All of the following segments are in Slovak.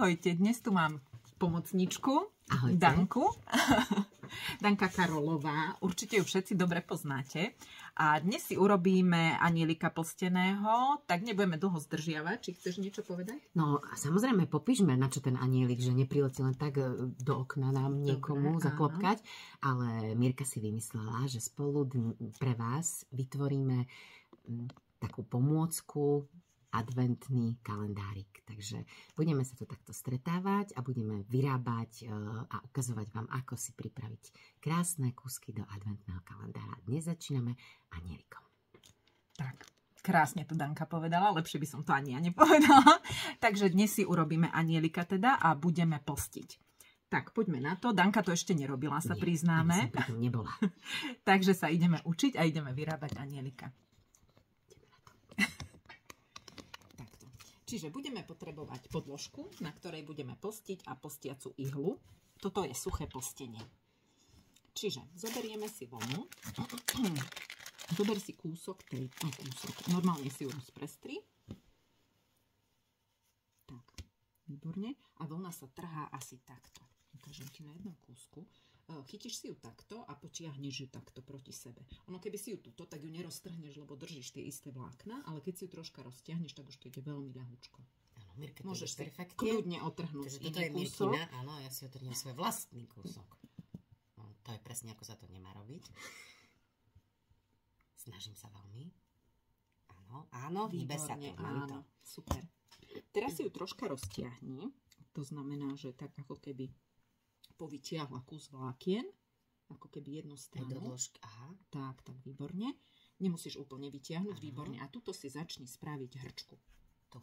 Ahojte, dnes tu mám pomocničku, Ahojte. Danku. Danka Karolová, určite ju všetci dobre poznáte. A dnes si urobíme anielika plsteného, tak nebudeme dlho zdržiavať. Či chceš niečo povedať? No a samozrejme popíšme, na čo ten anielik, že nepriletí len tak do okna nám niekomu zaklopkať. Ale Mirka si vymyslela, že spolu pre vás vytvoríme takú pomôcku, adventný kalendárik. Takže budeme sa tu takto stretávať a budeme vyrábať a ukazovať vám, ako si pripraviť krásne kúsky do adventného kalendára. Dnes začíname anielikom. Tak, krásne to Danka povedala, lepšie by som to ani ja nepovedala. Takže dnes si urobíme anielika teda a budeme postiť. Tak, poďme na to. Danka to ešte nerobila, sa priznáme. Ja som nebola. Takže sa ideme učiť a ideme vyrábať anielika. Čiže budeme potrebovať podložku, na ktorej budeme postiť a postiacu ihlu. Toto je suché postenie. Čiže zoberieme si vlnu. Zober si kúsok tej, normálne si ju rozprestri. Tak, výborne. A vlna sa trhá asi takto. Ukážem ti na jednom kúsku. Chytíš si ju takto a potiahneš ju takto proti sebe. Ono keby si ju tuto, tak ju neroztrhneš, lebo držíš tie isté vlákna, ale keď si ju troška roztiahneš, tak už to ide veľmi ľahúčko. Áno, Mirka, to môžeš je perfektne. Kľudne otrhnúť. Takže toto je Mirkina, áno, ja si otrhnem svoj vlastný kúsok. No, to je presne, ako sa to nemá robiť. Snažím sa veľmi. Áno, áno, hýbe sa to. Áno, super. Teraz si ju troška roztiahni. To znamená, že tak ako keby povytiahla kus vlákien, ako keby jednu stranu. Aha. Tak, výborne. Nemusíš úplne vytiahnuť, výborne. A tuto si začni spraviť hrčku. Tu.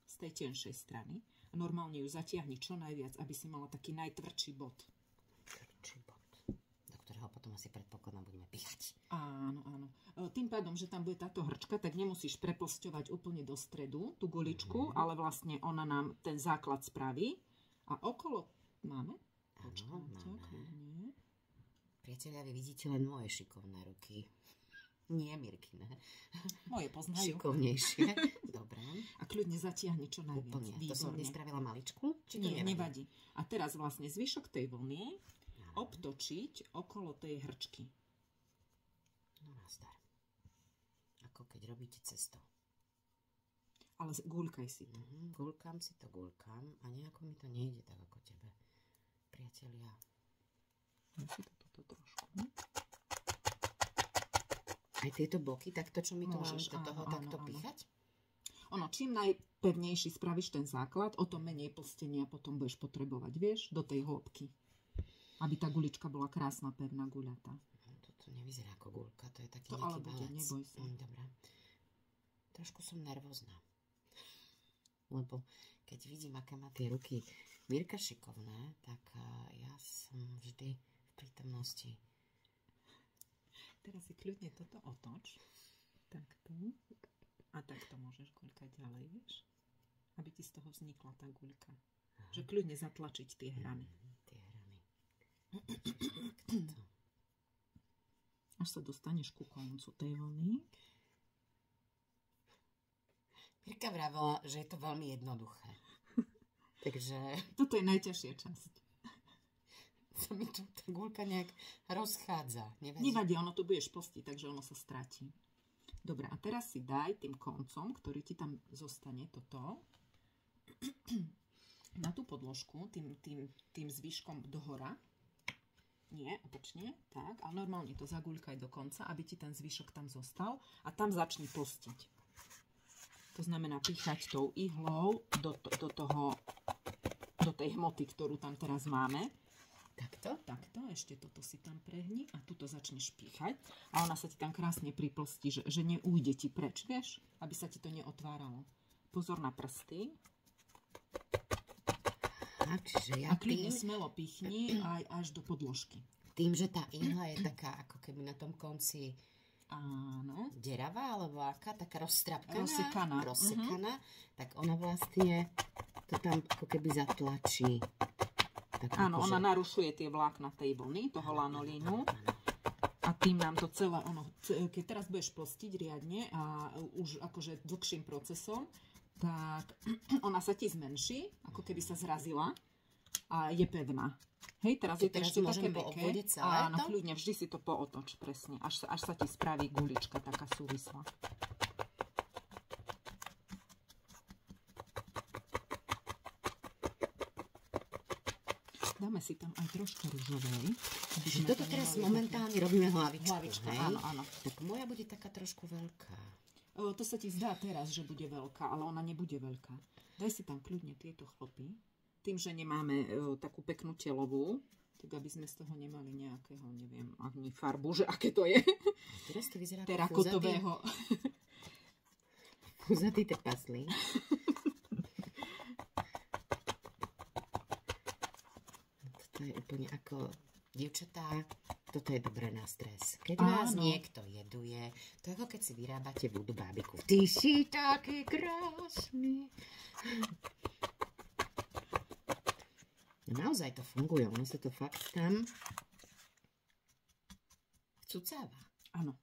Z tej tenšej strany. A normálne ju zatiahni čo najviac, aby si mala taký najtvrdší bod. Tvrdší bod. Do ktorého potom asi predpokladám budeme píchať. Áno, áno. Tým pádom, že tam bude táto hrčka, tak nemusíš preplsťovať úplne do stredu tú guličku, ale vlastne ona nám ten základ spraví. A okolo máme? Áno, máme. Priatelia, vy vidíte len moje šikovné ruky. Nie Mirkine. Moje poznajú. Šikovnejšie. Dobre. A kľudne zatiahni čo najviac. Úplne. Výborne. To som nespravila maličku? Či to nie, nevadí. A teraz vlastne zvyšok tej vlny obtočiť okolo tej hrčky. No nazdar. Ako keď robíte cesto. Ale guľkaj si to. Guľkám si to, guľkám. A nejako mi to nejde tak ako tebe. Priatelia. Ja si toto trošku. Aj tieto boky, takto, čo mi to môžeš do toho takto píchať? Ono, čím najpevnejší spravíš ten základ, o to menej plstenia potom budeš potrebovať, vieš, do tej hĺbky. Aby tá gulička bola krásna, pevná, guľatá. Toto nevyzerá ako guľka, to je taký to nejaký ale bude, balec. Neboj sa. Dobre. Trošku som nervózna. Lebo keď vidím, aké má tie ruky Mirka šikovné, tak ja som vždy v prítomnosti. Teraz si kľudne toto otoč. Takto. A takto môžeš guľkať ďalej, vieš? Aby ti z toho vznikla tá guľka. Že kľudne zatlačiť tie hrany. Tie hrany. Až sa dostaneš ku koncu tej vlny. Mirka vravila, že je to veľmi jednoduché. Takže... Toto je najťažšia časť. Sa mi tu tá guľka nejak rozchádza. Nevadí, ono tu budeš postiť, takže ono sa stratí. Dobre, a teraz si daj tým koncom, ktorý ti tam zostane, toto, na tú podložku, tým zvyškom dohora. Nie, opačne, tak. A normálne to zaguľkaj do konca, aby ti ten zvyšok tam zostal. A tam začni postiť. To znamená píchať tou ihlou do tej hmoty, ktorú tam teraz máme. Takto, ešte toto si tam prehni a tuto začneš píchať a ona sa ti tam krásne priplstí, že neújde ti preč, vieš, aby sa ti to neotváralo. Pozor na prsty. A kľudne smelo pichni aj až do podložky. Tým, že tá ihla je taká ako keby na tom konci deravá, alebo aká, taká rozsekaná, tak ona vlastne to tam ako keby zatlačí. Áno, ona narušuje tie vlákna tej vlny, toho lanolínu. A tým nám to celé, keď teraz budeš plstiť riadne a už akože dlhším procesom, tak ona sa ti zmenší, ako keby sa zrazila a je pevná. Hej, teraz je to ešte také mäkké. Áno, kľudne, vždy si to pootoč, presne. Až sa ti spraví gulička taká súvislá. Dáme si tam aj trošku ružovej. Toto teraz momentálne robíme hlavičku, hej? Áno. Tak moja bude taká trošku veľká. To sa ti zdá teraz, že bude veľká, ale ona nebude veľká. Daj si tam kľudne tieto chlopy. Tým, že nemáme takú peknú telovú, tak aby sme z toho nemali nejakého, neviem, ani farbu, že aké to je. Teraz to vyzerá terakotového. Fúzatý trpaslík. Toto je úplne ako dievčatá. Toto je dobré na stres. Keď vás niekto jeduje, to je ako keď si vyrábate vodu bábiku. Ty si taký krásny. Naozaj to funguje. Ono sa to fakt tam vcucáva. Áno.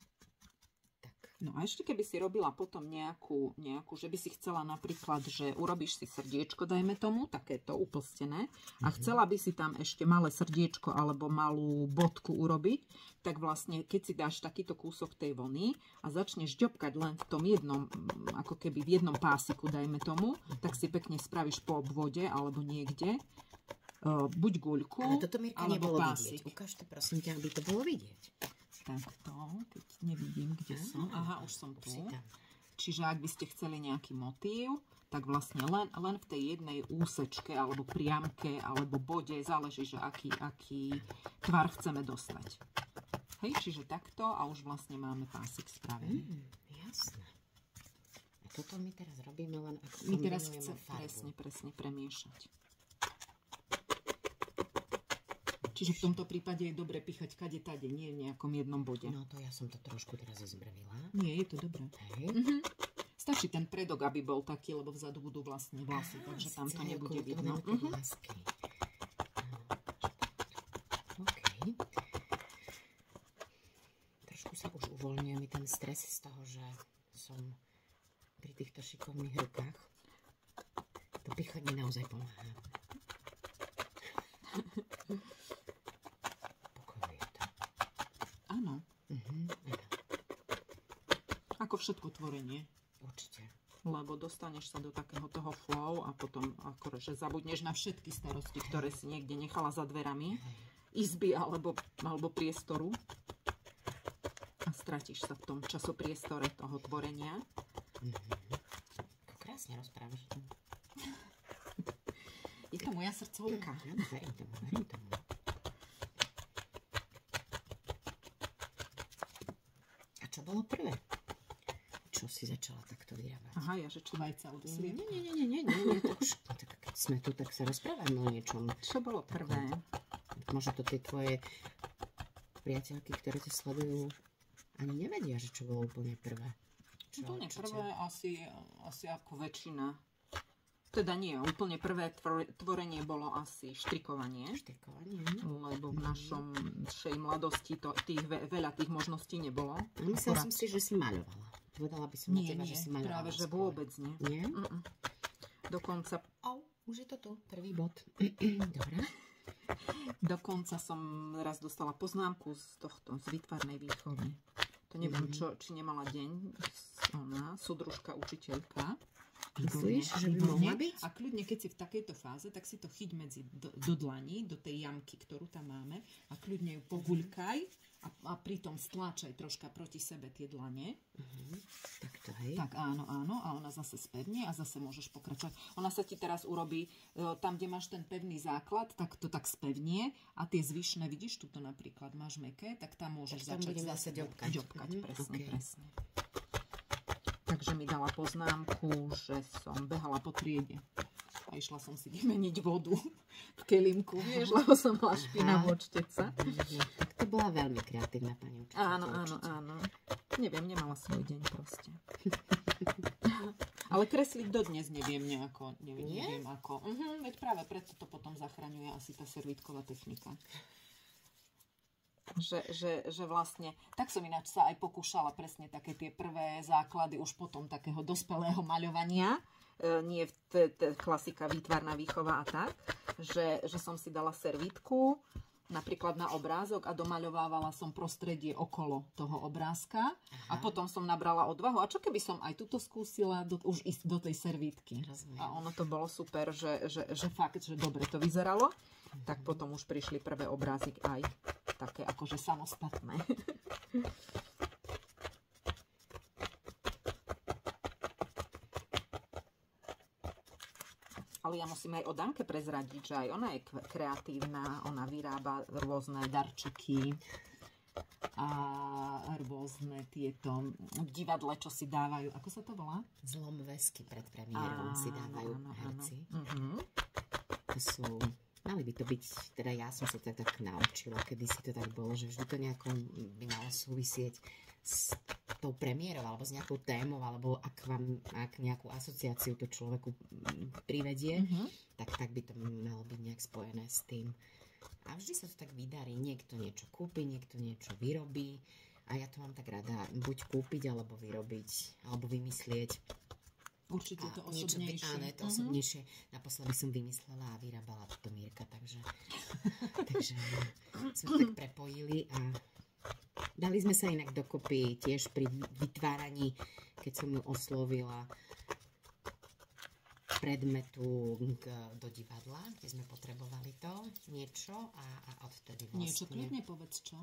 Tak. No a ešte keby si robila potom nejakú, že by si chcela napríklad, že urobíš si srdiečko, dajme tomu, takéto uplstené, a chcela by si tam ešte malé srdiečko alebo malú bodku urobiť, tak vlastne keď si dáš takýto kúsok tej vlny a začneš ďobkať len v tom jednom, ako keby v jednom pásiku, dajme tomu, tak si pekne spravíš po obvode alebo niekde, buď guľku, ale toto, Mirka, alebo nebolo pásik. Vidieť. Ukáž to, prosím ťa, aby to bolo vidieť. Takto, keď nevidím, kde som. Aha, už som tu. Čiže ak by ste chceli nejaký motív, tak vlastne len v tej jednej úsečke, alebo priamke, alebo bode, záleží, že aký tvar chceme dostať. Hej, čiže takto a už vlastne máme pásik spravený. Jasné. A toto my teraz robíme len ako my teraz chceme presne premiešať. Čiže v tomto prípade je dobre píchať kade-tade, nie v nejakom jednom bode. No to ja som to trošku teraz zbrvila. Nie, je to dobré. Hej. Stačí ten predok, aby bol taký, lebo vzadu budú vlastne vlasy, takže tam to nebude vidno. OK. Trošku sa už uvoľňuje mi ten stres z toho, že som pri týchto šikovných rukách. To píchať mi naozaj pomáha. Áno. Ako všetko tvorenie. Určite. Lebo dostaneš sa do takého toho flow a potom akože zabudneš na všetky starosti, ktoré si niekde nechala za dverami izby alebo priestoru a stratíš sa v tom časopriestore toho tvorenia. Ako krásne rozprávaš. Je to moja srdcovka. Verím tomu. Čo bolo prvé? Čo si začala takto vyrábať? Aha, ja že či vajca od sliepka. Nie, to už, tak keď sme tu, tak sa rozprávame o niečom. Čo bolo prvé? Možno to tie tvoje priateľky, ktoré ťa sledujú, ani nevedia, že čo bolo úplne prvé. Úplne prvé asi ako väčšina. Teda nie, úplne prvé tvorenie bolo asi štrikovanie. Lebo v našej mladosti veľa tých možností nebolo. Myslela som si, že si maľovala. Povedala by som na teba, že si maľovala. Práve, že vôbec nie. Nie? Dokonca... Už je to tu, prvý bod. Dobre. Dokonca som raz dostala poznámku z výtvarnej výchovy. To neviem, či nemala deň. Ona, súdružka, učiteľka. Myslíš, že by mohla byť? A kľudne, keď si v takejto fáze, tak si to chyť medzi do dlaní, do tej jamky, ktorú tam máme a kľudne ju poguľkaj a pritom stláčaj troška proti sebe tie dlane. Takto, hej. Tak áno, a ona zase spevne a zase môžeš pokračovať. Ona sa ti teraz urobí, tam, kde máš ten pevný základ, tak to tak spevnie a tie zvyšné, vidíš, tuto napríklad máš mäkké, tak tam môžeš začať zase ďobkať. Presne. Takže mi dala poznámku, že som behala po triede. A išla som si vymeniť vodu v kelímku, vieš, lebo som mala špinavú od šteca. Tak to bola veľmi kreatívna pani učiteľka. Áno. Neviem, nemala svoj deň proste. Ale kresliť dodnes neviem nejako. Neviem ako. Veď práve preto to potom zachraňuje asi tá servítková technika. že vlastne, tak som ináč sa aj pokúšala presne také tie prvé základy už potom takého dospelého maľovania, nie klasika výtvarná výchova a tak, že som si dala servítku, napríklad na obrázok a domaľovávala som prostredie okolo toho obrázka. Aha. A potom som nabrala odvahu. A čo keby som aj tuto skúsila už ísť do tej servítky? Rozumiem. A ono to bolo super, že fakt, že dobre to vyzeralo. Tak potom už prišli prvé obrázik aj také akože samostatné. Ale ja musím aj o Danke prezradiť, že aj ona je kreatívna, ona vyrába rôzne darčeky a rôzne tieto divadle, čo si dávajú. Ako sa to volá? Zlomvesky pred premiérom si dávajú herci. To sú... Mali by to byť, teda ja som sa to tak naučila, kedy si to tak bolo, že vždy to nejako by malo súvisieť s tou premiérou, alebo s nejakou témou, alebo ak nejakú asociáciu to človeku privedie, tak by to malo byť nejak spojené s tým. A vždy sa to tak vydarí, niekto niečo kúpi, niekto niečo vyrobí a ja to mám tak rada, buď kúpiť, alebo vyrobiť, alebo vymyslieť. Určite to osobnejšie. Áno, je to osobnejšie. Naposledy som vymyslela a vyrábala to Mírka, takže sme to tak prepojili a dali sme sa inak dokopy tiež pri vytváraní, keď som ju oslovila predmetu do divadla, kde sme potrebovali to niečo a odvtedy vlastne... Niečo, kľudne povedz čo.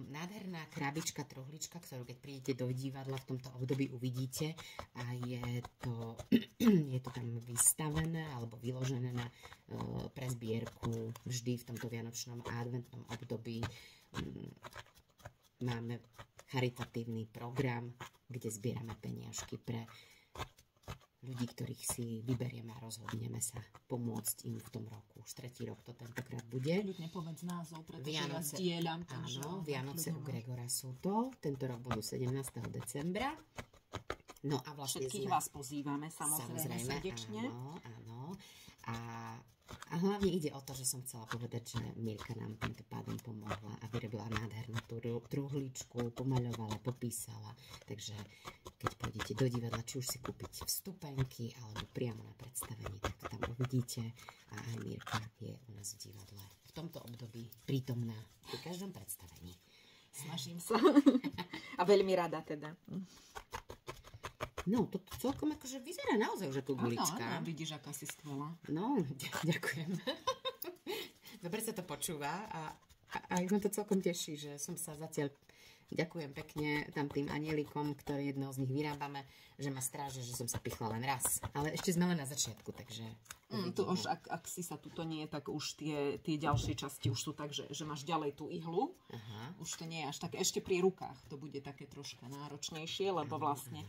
Nádherná krabička, truhlička, ktorú keď prídete do divadla v tomto období uvidíte a je to tam vystavené alebo vyložené na pre zbierku vždy v tomto vianočnom a adventnom období. Máme charitatívny program, kde zbierame peniažky pre ľudí, ktorých si vyberieme a rozhodneme sa pomôcť im v tom roku. Už 3. rok to tentokrát bude. Ľudne povedz názov, pretože ja zdieľam. Áno, Vianoce u Gregora sú to. Tento rok budú 17. decembra. No a vlastne všetkých vás pozývame, samozrejme srdečne. Áno. A hlavne ide o to, že som chcela povedať, že Mírka nám týmto pádom pomohla a vyrobila nádhernú truhličku, pomaľovala, popísala. Takže keď pôjdete do divadla, či už si kúpiť vstupenky alebo priamo na predstavení, tak to tam uvidíte. A aj Mírka je u nás v divadle v tomto období prítomná pri každom predstavení. Snažím sa. A veľmi rada teda. No, to celkom akože vyzerá naozaj už ako gulička. Áno, vidíš, aká si skvelá. No, ďakujem. Dobre sa to počúva a ma to celkom teší, že som sa zatiaľ... Ďakujem pekne tam tým anielikom, ktoré jedného z nich vyrábame, že ma stráže, že som sa pichla len raz. Ale ešte sme len na začiatku, takže... Tu už, ak si sa tuto nie, tak už tie ďalšie časti už sú tak, že máš ďalej tú ihlu. Aha. Už to nie je až také, ešte pri rukách to bude také troška náročnejšie, lebo vlastne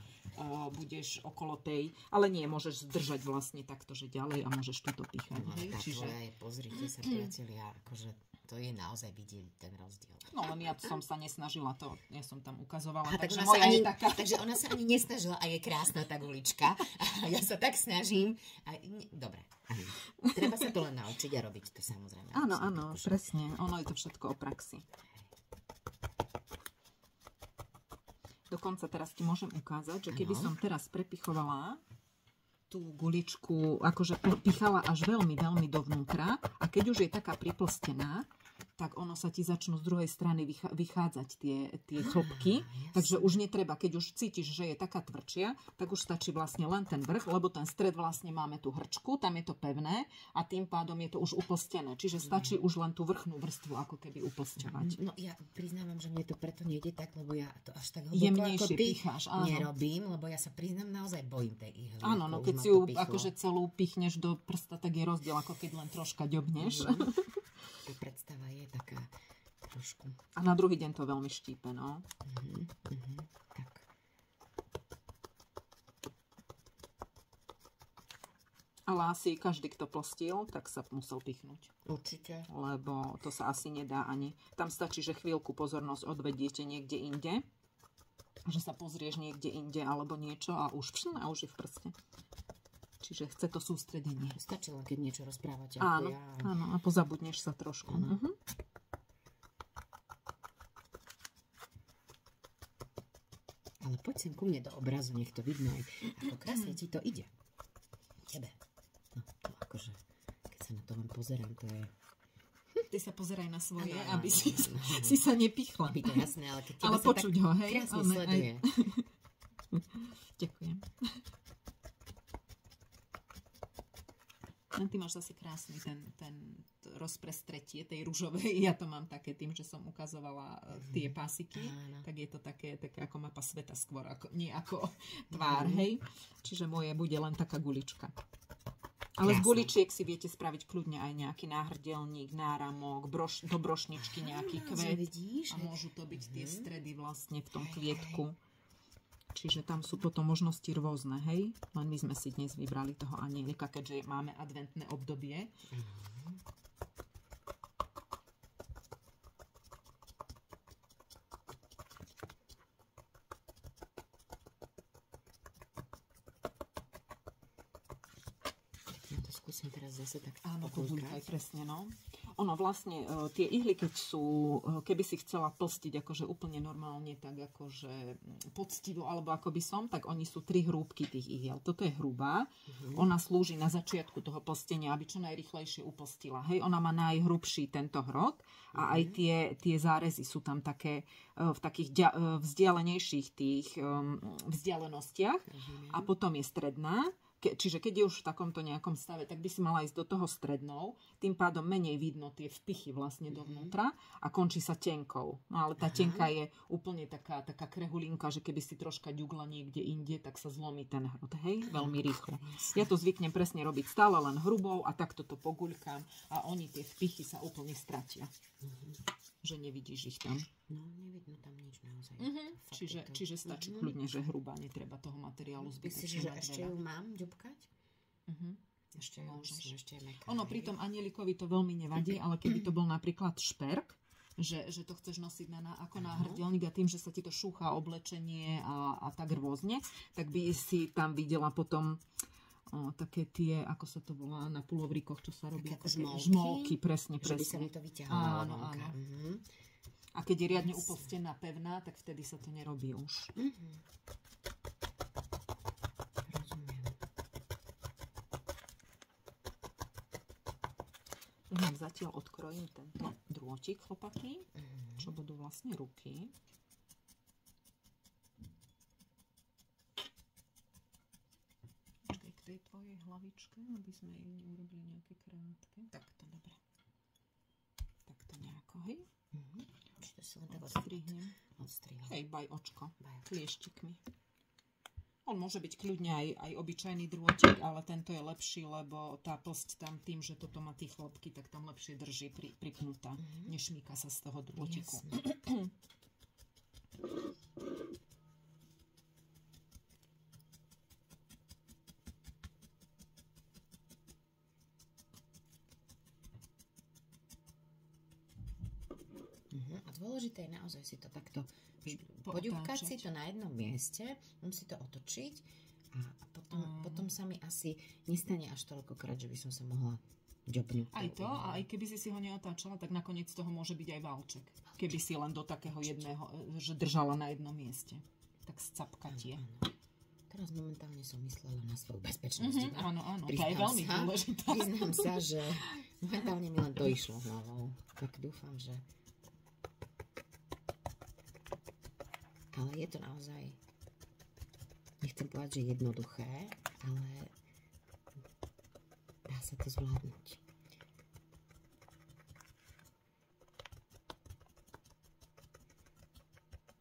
budeš okolo tej, ale nie, môžeš zdržať vlastne takto, že ďalej a môžeš tuto pichať. No, čiže pozrite sa, priatelia, akože to je naozaj vidieť ten rozdiel. No len ja som sa nesnažila to, ja som tam ukazovala, takže moja je taká. Takže ona sa ani nesnažila a je krásna tá gulička. A ja sa tak snažím. Dobre. Áno. Treba sa to len naučiť a robiť to samozrejme. Áno, presne. Ono je to všetko o praxi. Dokonca teraz ti môžem ukázať, že keby som teraz prepichovala tú guličku, akože pichala až veľmi, veľmi dovnútra a keď už je taká priplstená, tak ono sa ti začnú z druhej strany vychádzať tie chlopky. Takže už netreba, keď už cítiš, že je taká tvrdšia, tak už stačí vlastne len ten vrch, lebo ten stred vlastne máme tú hrčku, tam je to pevné a tým pádom je to už uplstené. Čiže stačí už len tú vrchnú vrstvu ako keby uplsťovať. No ja priznávam, že mne to preto nejde tak, lebo ja to až tak hlboko ako ty nerobím, lebo ja sa priznám, naozaj bojím tej ihly. Áno, no keď si ju akože celú pichneš do prsta, tak je rozdiel, ako keď len troška ďobneš. Tá predstava je taká trošku. A na druhý deň to veľmi štípe, no. Tak. Ale asi každý, kto plstil, tak sa musel pichnúť. Určite. Lebo to sa asi nedá ani. Tam stačí, že chvíľku pozornosť odvediete niekde inde. Že sa pozrieš niekde inde alebo niečo a už je v prste. Čiže chce to sústredenie. Stačilo, keď niečo rozprávate. Áno, a pozabudneš sa trošku. Ale poď sem ku mne do obrazu, nech to vidno aj, ako krásne ti to ide. Tebe. No, to akože, keď sa na to len pozerám, to je... Ty sa pozeraj na svoje, aby si sa nepichla. Aby to jasné, ale keď teba ale sa počuť tak ho, hej? krásne sleduje. Ďakujem. Ty máš zase krásny ten rozprestretie tej ružovej. Ja to mám také tým, že som ukazovala tie pásiky. Tak je to také ako mapa sveta skôr, nie ako tvár, hej? Čiže moje bude len taká gulička. Ale z guličiek si viete spraviť kľudne aj nejaký náhrdelník, náramok, do brošničky nejaký kvet. A môžu to byť tie stredy vlastne v tom kvietku. Čiže tam sú potom možnosti rôzne, hej? Len my sme si dnes vybrali toho anielika, keďže máme adventné obdobie. Ja to skúsim teraz zase tak pogúľkať. Presne, no. Ono vlastne, tie ihly, keď sú, keby si chcela plstiť akože úplne normálne, tak akože poctivo, alebo ako by som, tak oni sú 3 hrúbky tých ihiel. Toto je hrubá. Ona slúži na začiatku toho plstenia, aby čo najrýchlejšie uplstila. Hej, ona má najhrubší tento hrot a aj tie zárezy sú tam také v takých vzdialenejších tých vzdialenostiach. A potom je stredná. Čiže keď je už v takomto nejakom stave, tak by si mala ísť do toho strednou, tým pádom menej vidno tie vpichy vlastne dovnútra a končí sa tenkou. No ale tá tenka je úplne taká krehulinka, že keby si troška ďugla niekde inde, tak sa zlomí ten hrot, hej, veľmi rýchlo. Ja to zvyknem presne robiť stále len hrubou a takto to poguľkám a oni tie vpichy sa úplne stratia. Že nevidíš ich tam. No, nevidno tam nič naozaj. Čiže stačí kľudne, že hrubá, netreba toho materiálu zbytočne. Myslíš, že ešte ju mám ďubkať? Ešte môžeš. Ešte je mäkká, ono pri tom anielikovi to veľmi nevadí, ale keby to bol napríklad šperk, že to chceš nosiť ako náhrdelník a tým, že sa ti to šúcha oblečenie a tak rôzne, tak by si tam videla potom také tie, ako sa to volá na pulovríkoch, čo sa robí. Také žmolky, presne. Že by sa mi to vyťahalo. Áno. A keď je riadne upolstená pevná, tak vtedy sa to nerobí už. Rozumiem. Zatiaľ odkrojím tento drôtik, chlopatý, čo budú vlastne ruky. Tej tvojej hlavičke, aby sme jej neurobili nejaké krátke. Takto, dobre. Takto nejako, hej? Či to si len tak odstrihnem. Odstrihnem. Hej, baj očko. Klieštikmi. On môže byť kľudne aj obyčajný drôtik, ale tento je lepší, lebo tá plsť tam tým, že toto má tie chlopky, tak tam lepšie drží pripnutá. Nešmíka sa z toho drôtiku. Dôležité je naozaj si to takto poďubkať si to na jednom mieste, musím si to otočiť a potom sa mi asi nestane až toľkokrát, že by som sa mohla ďobnúť. Aj to, a aj keby si ho neotáčala, tak nakoniec z toho môže byť aj válček. Keby si len do takého jedného, že držala na jednom mieste. Tak scapkatie. Teraz momentálne som myslela na svoju bezpečnosť. Áno, to je veľmi dôležité. Priznám sa, že momentálne mi len to išlo hlavou. Tak dúfam, že... Ale je to naozaj, nechcem povedať, že jednoduché, ale dá sa to zvládnuť.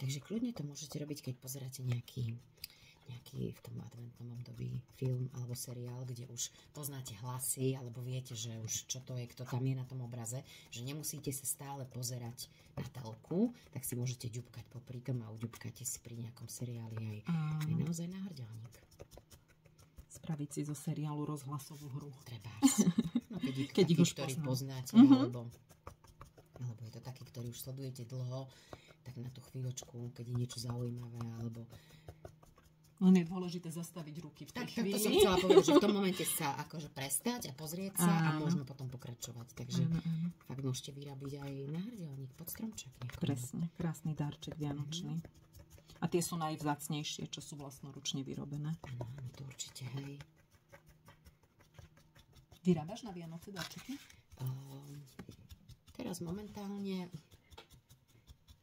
Takže kľudne to môžete robiť, keď pozeráte nejaký v tom adventnom období film alebo seriál, kde už poznáte hlasy alebo viete, že už čo to je, kto tam je na tom obraze, že nemusíte sa stále pozerať na telku, tak si môžete ďubkať popri tom a uďubkáte si pri nejakom seriáli aj naozaj náhrdelník. Spraviť si zo seriálu rozhlasovú hru. Trebárs. No, keď ich už ktorý poznáte, alebo je to taký, ktorý už sledujete dlho, tak na tú chvíľočku, keď je niečo zaujímavé, alebo len je dôležité zastaviť ruky v tej chvíli. Tak to som chcela povedať, že v tom momente sa akože prestať a pozrieť sa a môžeme potom pokračovať. Takže fakt môžete vyrobiť aj náhrdelník pod stromček. Presne, krásny darček vianočný. A A tie sú najvzácnejšie, čo sú vlastnoručne vyrobené. Áno, to určite, hej. Vyrábaš na Vianoce darčeky? Teraz momentálne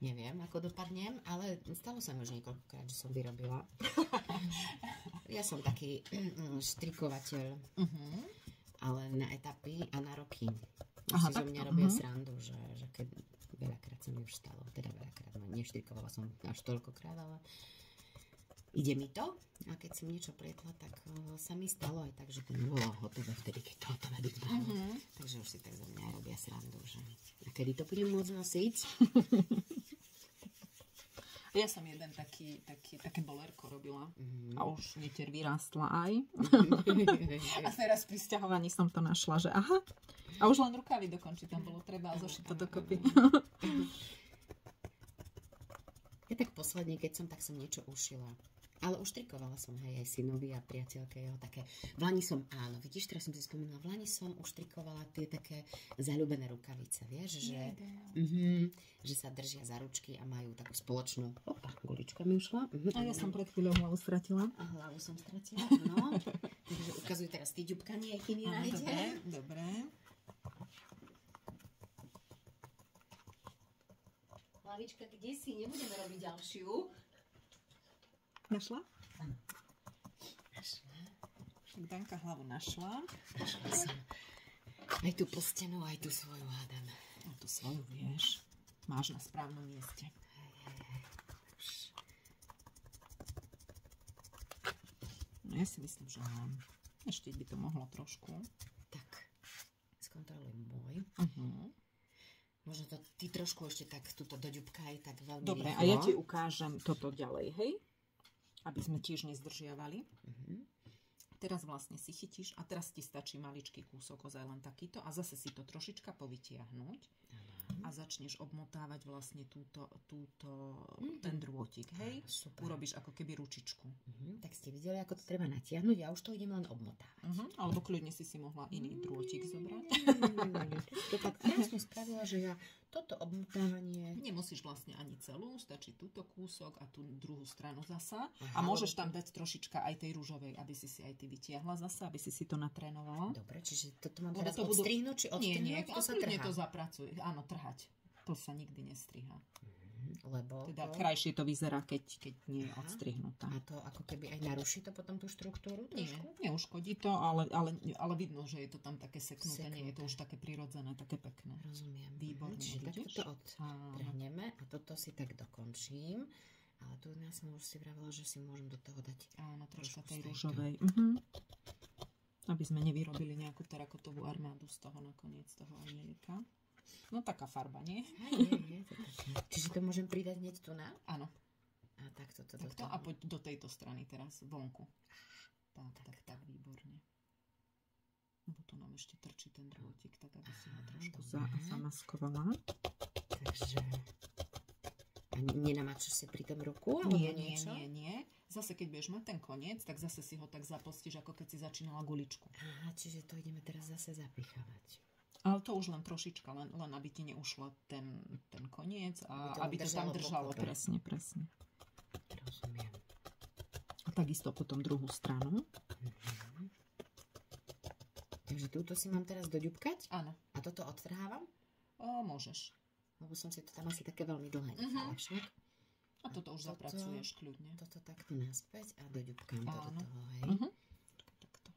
neviem, ako dopadnem, ale stalo sa mi už niekoľkokrát, že som vyrobila. Ja som taký štrikovateľ, ale na etapy a na roky. Už si zo mňa robia srandu, že keď veľakrát sa mi už stalo, teda veľakrát, neštrikovala som až toľkokrát, ale ide mi to a keď som niečo plietla, tak sa mi stalo aj tak, že to nebolo hotové vtedy, keď to hotové vyzbalo. Takže už si tak zo mňa robia srandu, že a kedy to budem môcť nosiť? Ja som jeden také bolerko robila a už netier vyrástla aj. A teraz pri sťahovaní som to našla, že aha, a už len rukávy dokončiť, tam bolo treba zošiť to dokopy. Ja tak posledne, keď som, tak som niečo ušila. Ale uštrikovala som, hej, aj synovi a priateľke jeho také. V lani som, áno, vidíš, teraz som si spomínala, v lani som uštrikovala tie také zaľúbené rukavice, vieš, že, že sa držia za ručky a majú takú spoločnú. Opa, gulička mi ušla. A ja som pred chvíľou hlavu stratila. A hlavu som stratila, no. Takže ukazujú teraz tí ďubkanie, aký mi nájde. Dobre. Hlavička, kde si? Nebudeme robiť ďalšiu. Našla? Áno. Danka hlavu našla. Našla som. Aj tú plstenú, aj tú svoju hádam. A tú svoju vieš. Máš na správnom mieste. No ja si myslím, že mám. Ešte by to mohlo trošku. Tak, skontrolujem môj. Možno to ty trošku ešte tak túto doďubkaj, tak veľmi dobre, rýchlo. a ja ti ukážem toto ďalej, hej? Aby sme tiež nezdržiavali. Teraz vlastne si chytíš a teraz ti stačí maličký kúsok, ozaj len takýto a zase si to trošička povytiahnuť a začneš obmotávať vlastne ten drôtik, hej? Super. Urobíš ako keby ručičku. Tak ste videli, ako to treba natiahnuť, ja už to idem len obmotávať. Alebo kľudne si mohla iný drôtik zobrať. To tak krásne spravila, že ja toto obmotávanie... Nemusíš vlastne ani celú, stačí túto kúsok a tú druhú stranu zasa. A môžeš tam dať trošička aj tej ružovej, aby si aj ty vytiahla zasa, aby si to natrénovala. Dobre, čiže toto mám teraz odstrihnúť, či odstrihnúť? Nie, to sa to zapracuj. Áno, trhať. To sa nikdy nestriha. Lebo teda krajšie to vyzerá, keď nie je odstrihnutá. A to ako keby aj naruší to potom tú štruktúru trošku? Nie, neuškodí to, ale vidno, že je to tam také seknuté. Nie je to už také prirodzené, také pekné. Rozumiem. Výborné. Čiže takto to odtrhneme a toto si tak dokončím. Ale tu ja som už si vravila, že si môžem do toho dať troška tej ružovej. Aby sme nevyrobili nejakú terakotovú armádu z toho nakoniec, toho anielika. No taká farba, nie? Nie, čiže to môžem pridať hneď tu na? Áno. A takto a poď do tejto strany teraz, vonku. Tak, výborne. Lebo tu nám ešte trčí ten drôtik, tak aby si ho trošku zamaskovala. Takže... A nenamačíš si pri tom ruku? Nie. Zase keď budeš mať ten koniec, tak zase si ho tak zapostíš, ako keď si začínala guličku. Aha, čiže to ideme teraz zase zapichovať. Ale to už len trošička, len aby ti neušlo ten koniec a aby to tam držalo. Presne. Rozumiem. A takisto potom druhú stranu. Takže túto si mám teraz doďubkať? Áno. A toto odtrhávam? Môžeš. Lebo som si to tam asi také veľmi dlhé nechala však. A toto už zapracuješ kľudne. Toto takto naspäť a doďubkám to do toho, hej? Takto.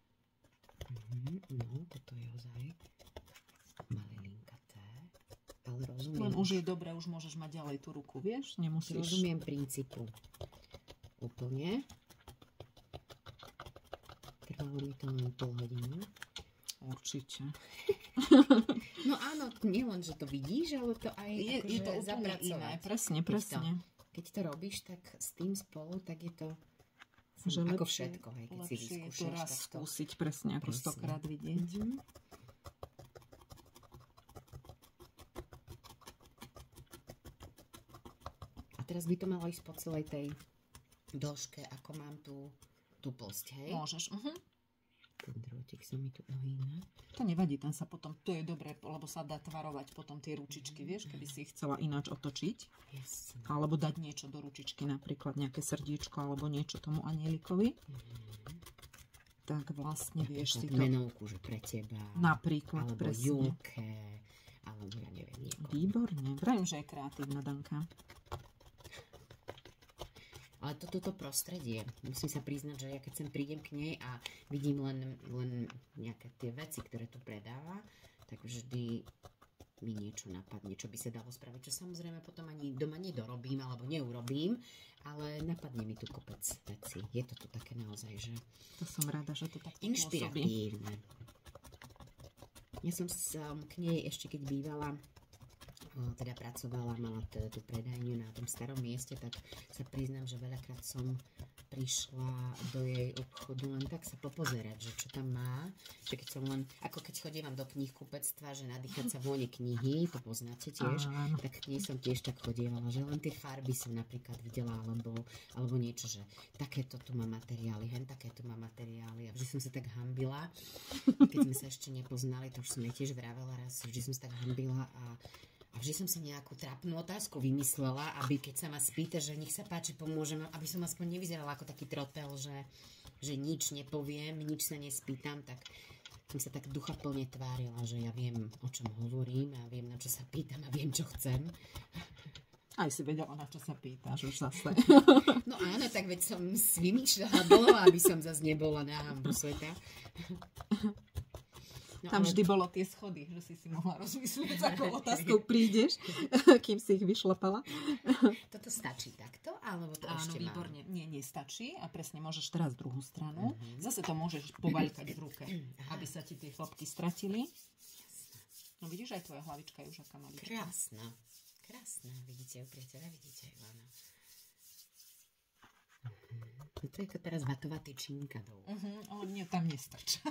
No, toto je ozaj malilinkaté. Ale rozumiem. Len už je dobré, už môžeš mať ďalej tú ruku, vieš? Nemusíš. Rozumiem princípu. Úplne. Trvalo mi to len pol hodinu. Určite. No áno, nie len, že to vidíš, ale to aj je to úplne iné. Presne. Keď to robíš, tak s tým spolu, tak je to že ako lepšie, všetko, hej, keď si vyskúšaš. Lepšie je to raz skúsiť presne, ako 100-krát vidieť. A teraz by to malo ísť po celej tej dĺžke, ako mám tú plosť, hej? Môžeš. Ten drôtik sa mi tu ohýna. To nevadí, ten sa potom, to je dobré, lebo sa dá tvarovať potom tie ručičky, vieš, keby si ich chcela ináč otočiť. Jasne. Alebo dať niečo do ručičky, napríklad nejaké srdíčko alebo niečo tomu anielikovi. Tak vlastne vieš si to... Menovku, že pre teba. Napríklad, alebo presne. Julke, alebo ja neviem, niekoho. Výborne. Vravím, že je kreatívna Danka. Ale toto prostredie, musím sa priznať, že ja keď sem prídem k nej a vidím len nejaké tie veci, ktoré tu predáva, tak vždy mi niečo napadne, čo by sa dalo spraviť, čo samozrejme potom ani doma nedorobím alebo neurobím, ale napadne mi tu kopec veci. Je to tu také naozaj, že... To som rada, že to tak inšpiratívne. Ja som k nej ešte keď bývala, teda pracovala, mala tú predajňu na tom starom mieste, tak sa priznám, že veľakrát som prišla do jej obchodu len tak sa popozerať, že čo tam má, že keď som len, ako keď chodievam do knihkupectva, že nadýchať sa vône knihy, to poznáte tiež, tak k nej som tiež tak chodievala, že len tie farby som napríklad videla, alebo niečo, že takéto tu má materiály, hen takéto má materiály a vždy som sa tak hanbila, keď sme sa ešte nepoznali, to už som jej tiež vravela raz, vždy som sa tak hanbila a vždy som si nejakú trápnu otázku vymyslela, aby keď sa ma spýta, že nech sa páči, pomôžem, aby som aspoň nevyzerala ako taký trotel, že nič nepoviem, nič sa nespýtam, tak som sa tak duchaplne tvárila, že ja viem, o čom hovorím a viem, na čo sa pýtam a viem, čo chcem. Aj si vedela, na čo sa pýtaš už zase. No áno, tak veď som si vymýšľala dlho, aby som zase nebola na hanbu sveta. No, tam vždy bolo tie schody, že si mohla rozmyslieť, s akou otázkou prídeš, kým si ich vyšlapala. Toto stačí takto? Alebo to áno, ešte výborne. Nie, stačí a presne môžeš teraz druhú stranu. Zase to môžeš povaľkať v ruke, aby sa ti tie chlopky stratili. No vidíš, aj tvoja hlavička je už aká malička. Krásna. Vidíte ju, priateľa, vidíte ju, áno. To je to teraz vatová tyčinka dolu. Ale mne tam nestrča.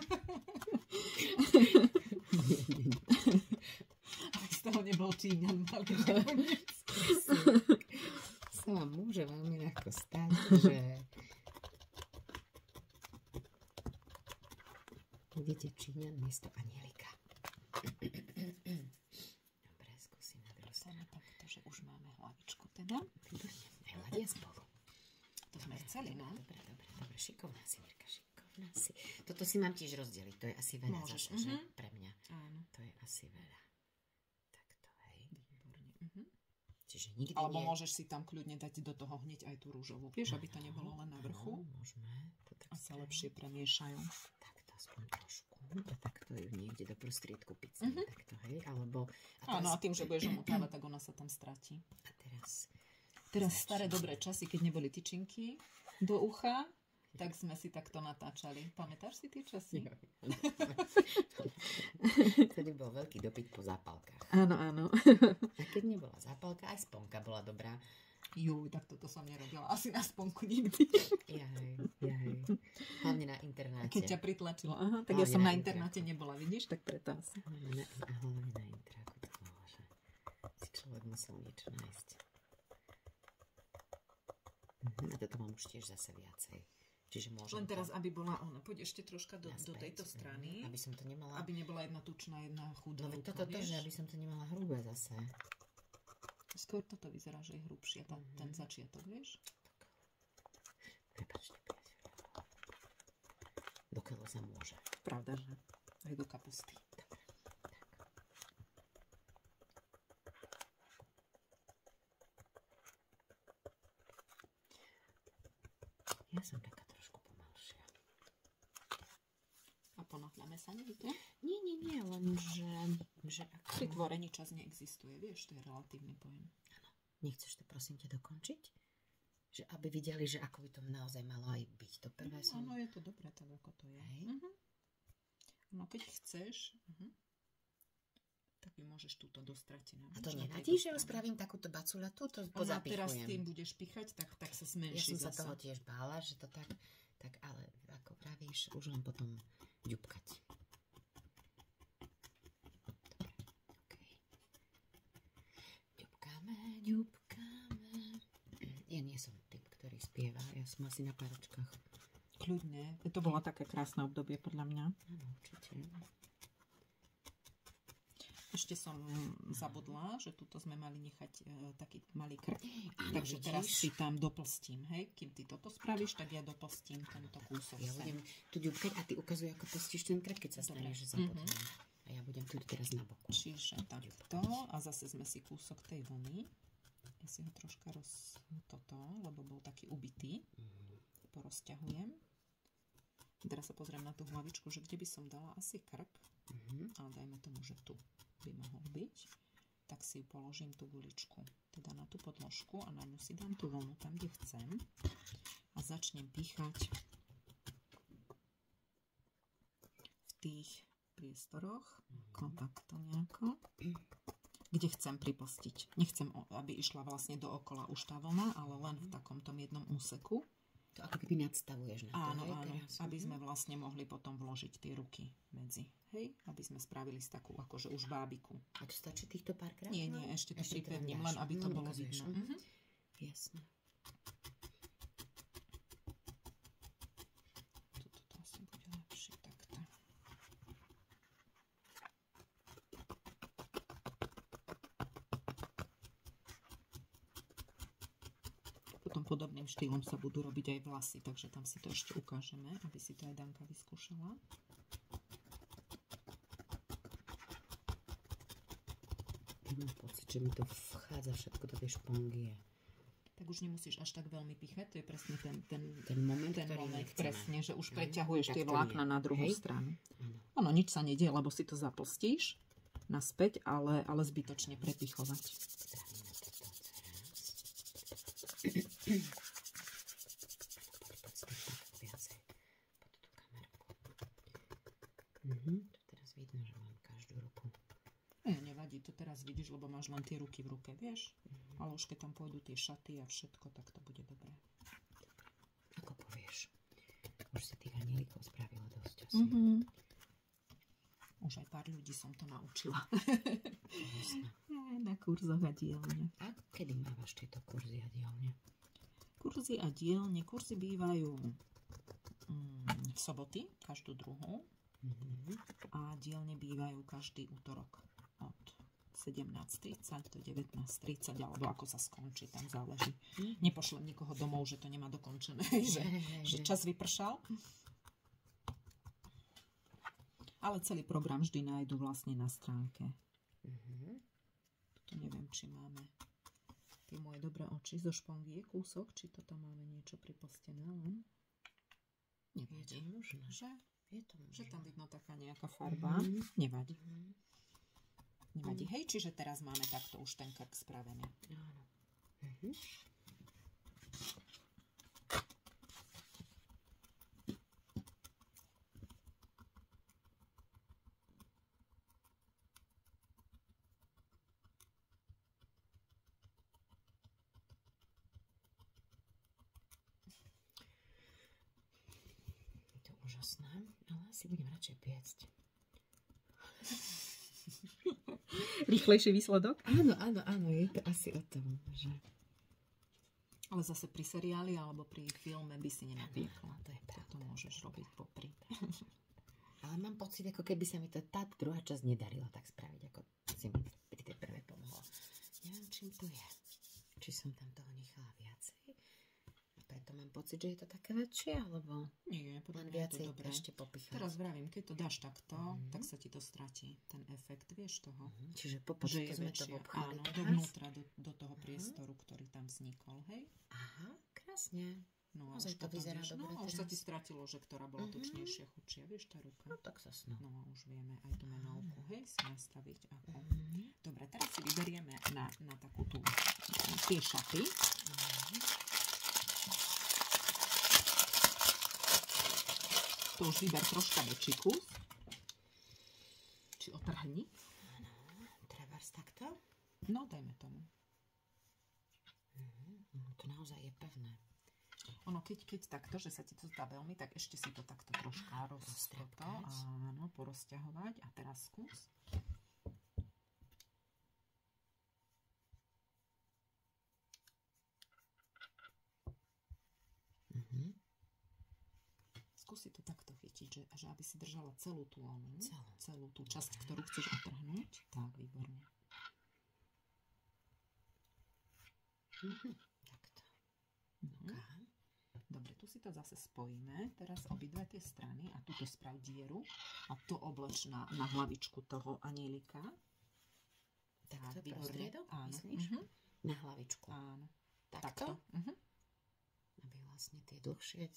Aby z toho nebol Číňan malý. Sa vám môže veľmi ľahko stať, že budete Číňan miesto anielika. Dobre, skúsim na druhú stranu. Takto, že už máme hlavičku teda. Výborne, hľadia spolu. To sme chceli, no? Dobre, šikovná si, Mirka, šikovná si. Toto si mám tiež rozdeliť, to je asi veľa zase, že pre mňa. Áno. To je asi veľa. Takto, hej. Výborne. Čiže nikdy alebo môžeš si tam kľudne dať do toho hneď aj tú rúžovú. Vieš, aby to nebolo len na vrchu. Môžeme. To tak a sa lepšie premiešajú. Takto aspoň trošku. A takto ju niekde do prostriedku picne. Takto, hej. Alebo... Áno, a tým, že budeš omotávať, tak ona sa tam stratí. A teraz staré dobré časy, keď neboli tyčinky do ucha, tak sme si takto natáčali. Pamätáš si tie časy? Vtedy bol veľký dopyt po zápalkách. Áno. A keď nebola zápalka, aj sponka bola dobrá. Juj, tak toto som nerobila. Asi na sponku nikdy. Jaj. Hlavne na internáte. Keď ťa pritlačilo. Aha, tak ja som na internáte nebola, vidíš? Tak preto asi. Hlavne na intráku to bolo, že si človek musel niečo nájsť. A toto mám už tiež zase viacej. Čiže môžem... Len teraz, aby bola ona. Poď ešte troška do tejto strany. Aby som to nemala... Aby nebola jedna tučná, jedna chudá. No toto, že aby som to nemala hrubé zase. Skôr toto vyzerá, že je hrubšia. Ten začiatok, vieš? Prepáčte, priateľ. Do keľu sa môže. Pravda, že? Aj do kapusty. Dobre, tak. Ja som taká trošku pomalšia. A ponáhľame sa niekde? Nie, len že ako... Pri tvorení čas neexistuje, vieš, to je relatívny pojem. Áno. Nechceš to prosím ťa dokončiť? Že aby videli, že ako by to naozaj malo aj byť. To prvé som... Áno, je to dobré tak, ako to je. No keď chceš, tak ju môžeš túto dostratená. A to nevadí, že ju spravím takúto bacuľatú? To pozapichujem. Teraz tým budeš pichať, tak sa zmenší. Ja som sa toho tiež bála, že to tak ale ako pravíš, už len potom ďubkať. Dobre, ďubkáme. Ja nie som typ, ktorý spieva. Ja som asi na páročkách. Kľudne. To bolo také krásne obdobie podľa mňa. Áno, určite. Ešte som zabudla, že tuto sme mali nechať taký malý krk. Takže teraz si tam doplstím, hej? Kým ty toto spravíš, tak ja doplstím tento kúsok. Ja budem tu ďubkať a ty ukazuj, ako postíš ten krk, keď sa stane, že zabudnem. A ja budem tu teraz na boku. Čiže takto. A zase sme si kúsok tej vlny. Ja si ho troška lebo bol taký ubitý. Porozťahujem. Teraz sa pozriem na tú hlavičku, že kde by som dala asi krk. Ale dajme tomu, že tu by mohol byť. Tak si položím tú guličku teda na tú podložku a na ňu si dám tú vlnu tam, kde chcem. A začnem píchať v tých priestoroch. Takto nejako. Kde chcem pripostiť. Nechcem, aby išla vlastne dookola už tá vlna, ale len v takomto jednom úseku. To ako keby nadstavuješ na to. Áno, aby sme vlastne mohli potom vložiť tie ruky medzi. Hej, aby sme spravili takú akože už bábiku. A to stačí týchto párkrát? Nie, ešte to pripevním, len aby to bolo vidno. Jasné. Toto asi bude lepšie takto. Potom podobným štýlom sa budú robiť aj vlasy, takže tam si to ešte ukážeme, aby si to aj Danka vyskúšala. Mám pocit, že mi to vchádza všetko do tej špongie. Tak už nemusíš až tak veľmi píchať, to je presne ten moment, presne, že už preťahuješ tie vlákna na druhú stranu. Ono, nič sa nedie, lebo si to zapustíš naspäť, ale zbytočne prepichovať. Tu teraz vidno, že mám každú ruku. Nevadí, to teraz vidíš, lebo máš len tie ruky v ruke, vieš? Ale už keď tam pôjdu tie šaty a všetko, tak to bude dobré. Ako povieš? Už si tých anílikov spravila dosť asi. Už aj pár ľudí som to naučila. Na kurzoch a dielne. A kedy mávaš tieto kurzy a dielne? Kurzy a dielne. Kurzy bývajú v soboty, každú druhú. A dielne bývajú každý útorok od 17:30 do 19:30, alebo ako sa skončí, tam záleží. Nepošlem nikoho domov, že to nemá dokončené, že čas vypršal. Ale celý program vždy nájdu vlastne na stránke. Tu neviem, či máme tie moje dobré oči zo špongie kúsok, či to tam máme niečo pripostené len. Nevadí. Že tam vidno taká nejaká farba. Nevadí. Nevadí. Hej, čiže teraz máme takto už ten krk spravený. Áno. Úžasné, ale asi budem radšej piecť. Rýchlejší výsledok? Áno, je to asi o tom, že... Ale zase pri seriáli alebo pri filme by si nenapiekla. To je pravda. To môžeš robiť popri. Ale mám pocit, ako keby sa mi to tá druhá časť nedarila tak spraviť, ako si mi pri tej prvej pomohla. Neviem, čím to je. Či som tam toho nechala viacej. Preto mám pocit, že je to také väčšie, alebo nie, len viacej ešte popichať. Teraz vravím, keď to dáš takto, tak sa ti to stratí, ten efekt, vieš toho. Čiže že je sme to obchali. Áno, dovnútra, do toho priestoru, ktorý tam vznikol, hej? Aha, krásne. No a už to vyzerá dobre teraz. Už sa ti stratilo, že ktorá bola tučnejšia, chudšia, vieš, tá ruka. No tak sa snú. No a už vieme aj tú menovku, hej, si nastaviť ako. Dobre, teraz si vyberieme na takú tú tie šaty. To už vyber troška väčší kus. Či otrhni. Áno, trebárs takto? No, dajme tomu. To naozaj je pevné. Ono, keď takto, že sa ti to zdá veľmi, tak ešte si to takto troška áno, porozťahovať. A teraz skús. skúsi to takto chytiť, že aby si držala celú tú celú tú časť, Dobre. ktorú chceš otrhnúť. Tak, výborne. Takto. Okay. Dobre, tu si to zase spojíme. Teraz obidve tie strany a tuto sprav dieru a to obleč na hlavičku toho anielika. Takto výborne. prostriedok, Áno. myslíš? Na hlavičku. Áno. Takto? Mhm. Aby vlastne tie dlhšie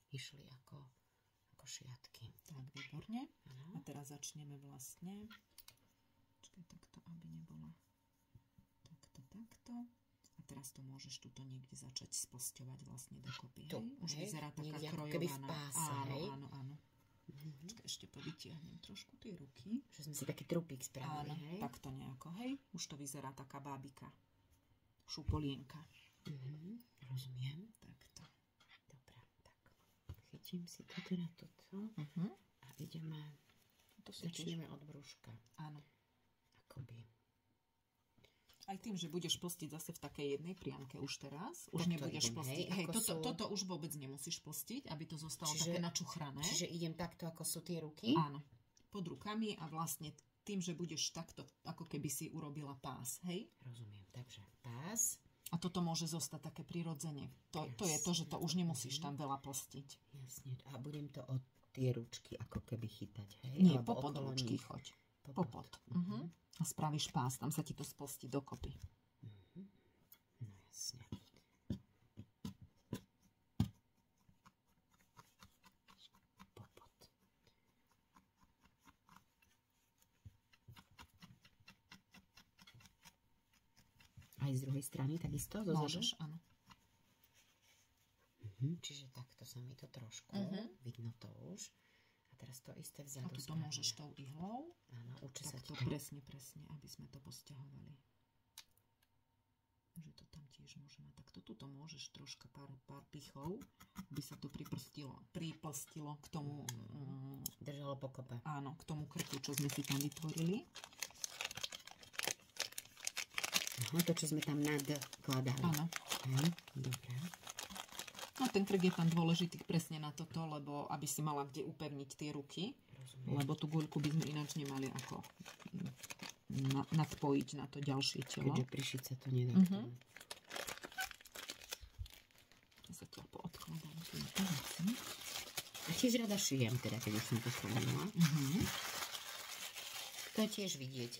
išli ako šiatky. Tak, výborne. Áno. A teraz začneme vlastne... Počkaj, takto, aby nebola... Takto. A teraz to môžeš tuto niekde začať sposťovať vlastne dokopy. Tu, Už vyzerá taká niekde ako krojovaná. keby v páse, hej? Áno. Počkaj, ešte povytiahnem trošku tie ruky. Že sme si taký trupík spravili, Áno, hej? takto nejako, hej. Už to vyzerá taká bábika. Šupolienka. Rozumiem. Takto. Dobre, tak. Chytím si to teda toto a ideme, začneme od brúška. Áno. Akoby. Aj tým, že budeš postiť zase v takej jednej priamke už teraz. Už Takto nebudeš idem, postiť. hej, ako Toto už vôbec nemusíš postiť, aby to zostalo také načuchrané. Čiže idem takto, ako sú tie ruky? Áno. Pod rukami a vlastne tým, že budeš takto, ako keby si urobila pás, hej? Rozumiem. Takže pás. A toto môže zostať také prirodzene. To je to, že to už nemusíš tam veľa postiť. Jasne. A budem to od tie ručky ako keby chytať, hej? Nie, Alebo popod okolo ručky nich. choď. Popod. A spravíš pás, tam sa ti to spostí dokopy. No jasne. Popod. Aj z druhej strany takisto? Môžeš, áno. Čiže takto sa mi to trošku, vidno to už. A teraz to isté A vzadu. tu to môžeš tou ihlou. Áno, uči sa Tak ti to to. presne, aby sme to posťahovali. Že to tam tiež môže mať. Tak to tuto môžeš troška pár pichov, aby sa to priplstilo k tomu, Držalo pokope. áno, k tomu krku, čo sme si tam vytvorili. Aha, to, čo sme tam nadkladali. Áno. Hej, dobre. No ten krk je tam dôležitý presne na toto, lebo aby si mala kde upevniť tie ruky. Rozumiem. Lebo tú guľku by sme ináč nemali ako nadpojiť na to ďalšie telo. Keďže prišiť sa to nedá. Ja sa tu poodkladám tieto veci. A tiež rada šijem, teda, keď už som to spomenula. To je tiež vidieť.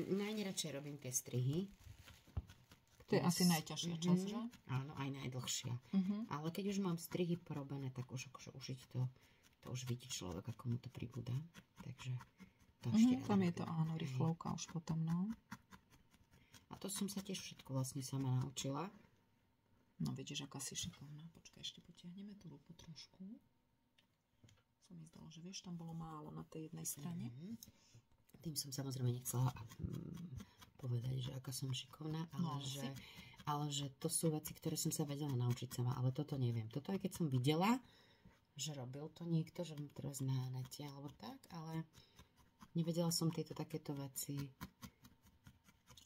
Najradšej robím tie strihy. To je asi najťažšia časť, že? Áno, aj najdlhšia. Ale keď už mám strihy porobené, tak už akože užiť to už vidí človek, ako mu to pribúda. Takže to ešte Tam je robím. to, áno, rýchlovka už potom, no. A to som sa tiež všetko vlastne sama naučila. No vidíš, aká si šikovná. Počkaj, ešte potiahneme tú ruku trošku. Sa mi zdalo, že vieš, tam bolo málo na tej jednej strane. Tým som samozrejme nechcela povedať, že aká som šikovná, ale že to sú veci, ktoré som sa vedela naučiť sama, ale toto neviem. Toto aj keď som videla, že robil to niekto, že mu teraz na nete alebo tak, ale nevedela som tieto takéto veci.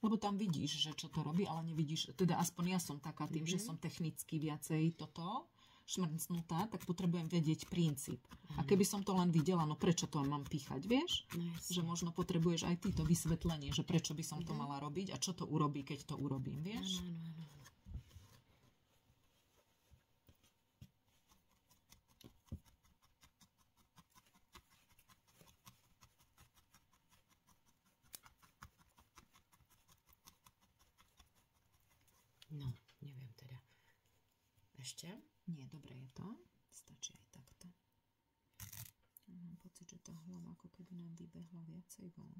Lebo tam vidíš, že čo to robí, ale nevidíš, teda aspoň ja som taká tým, že som technicky viacej toto šmrcnutá, tak potrebujem vedieť princíp. A keby som to len videla, no prečo to mám píchať, vieš? No, že možno potrebuješ aj ty to vysvetlenie, že prečo by som to mala robiť a čo to urobí, keď to urobím, vieš? Áno. No, neviem teda. Ešte? Nie, dobre je to. Stačí aj takto. Mám pocit, že tá hlava ako keby nám vybehla viacej von.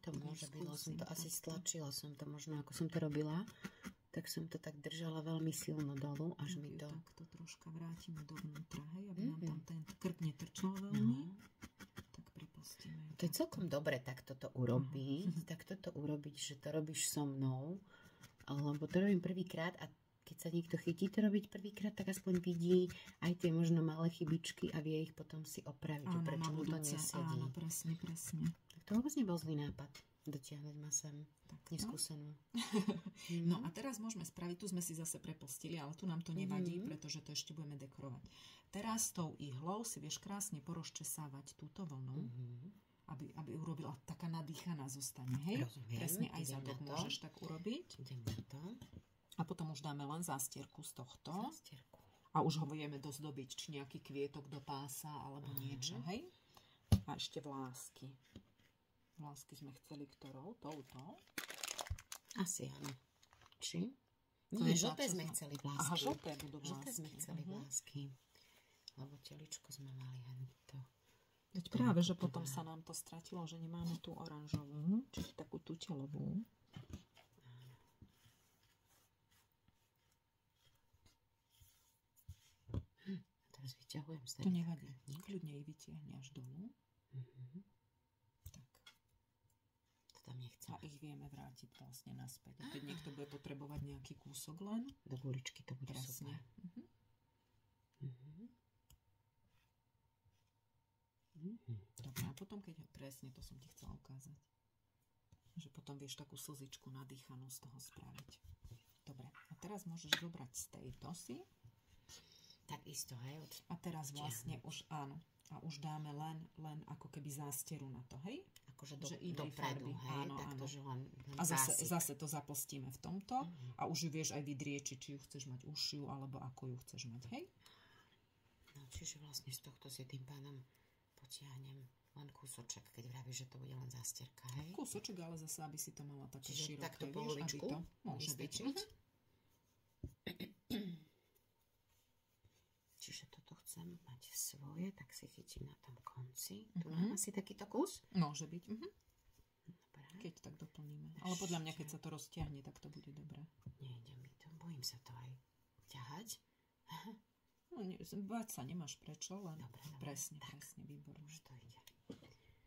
To môže byť, som to asi takto. stlačila, som to možno, ako som to robila, tak som to tak držala veľmi silno dolu, až mi to... Takto troška vrátime dovnútra, hej, aby nám tam ten krk netrčal veľmi. Tak pripustíme. To je celkom dobre takto to urobiť, takto to urobiť, že to robíš so mnou, lebo to robím prvýkrát a keď sa niekto chytí to robiť prvýkrát, tak aspoň vidí aj tie možno malé chybičky a vie ich potom si opraviť, že prečo mu to nesedí. Áno, presne. to vôbec nebol zlý nápad. Dotiahnuť ma sem neskúsenú. No a teraz môžeme spraviť, tu sme si zase prepostili, ale tu nám to nevadí, pretože to ešte budeme dekorovať. Teraz tou ihlou si vieš krásne porozčesávať túto vlnu, aby urobila taká nadýchaná zostane, hej? Rozumiem, presne aj zadok môžeš tak urobiť. Idem na to. A potom už dáme len zástierku z tohto. Zástierku. A už ho vieme dozdobiť, či nejaký kvietok do pása, alebo niečo, hej? A ešte vlásky. Vlásky sme chceli ktorou? Touto? Asi áno. Či? Nie, žlté sme chceli vlásky. Aha, žlté budú vlásky. Žlté sme chceli vlásky. Lebo teličko sme mali hento. Veď práve, že potom sa nám to stratilo, že nemáme tú oranžovú, čiže takú tú telovú. Teraz vyťahujem z tej. To nevadí. Kľudne ich vytiahni až dolu. Tak. To tam nechcem. A ich vieme vrátiť vlastne naspäť. A keď niekto bude potrebovať nejaký kúsok len. Do guličky to bude Presne. super. Dobre, a potom keď presne, to som ti chcela ukázať. Že potom vieš takú slzičku nadýchanú z toho spraviť. Dobre, a teraz môžeš zobrať z tejto si. Takisto, hej? A teraz vlastne už, áno, a už dáme len ako keby zásteru na to, hej? Akože dopredu, hej? Áno, takto, áno. že len a zase to zapostíme v tomto a už ju vieš aj vydriečiť, či ju chceš mať užšiu, alebo ako ju chceš mať, hej? No, čiže vlastne z tohto si tým pánom potiahnem len kúsoček, keď vravíš, že to bude len zástierka, hej? Kúsoček, ale zase, aby si to mala také čiže široké, takto vieš, polovičku aby to môže byť. Čiže toto chcem mať svoje, tak si chytím na tom konci. Tu mám asi takýto kus? Môže byť. Dobre. Keď tak doplníme. Ale podľa mňa, keď sa to roztiahne, tak to bude dobré. Nejde mi to, bojím sa to aj ťahať. No, báť sa nemáš prečo, len dobre, presne, tak. presne, výborné. Už to ide.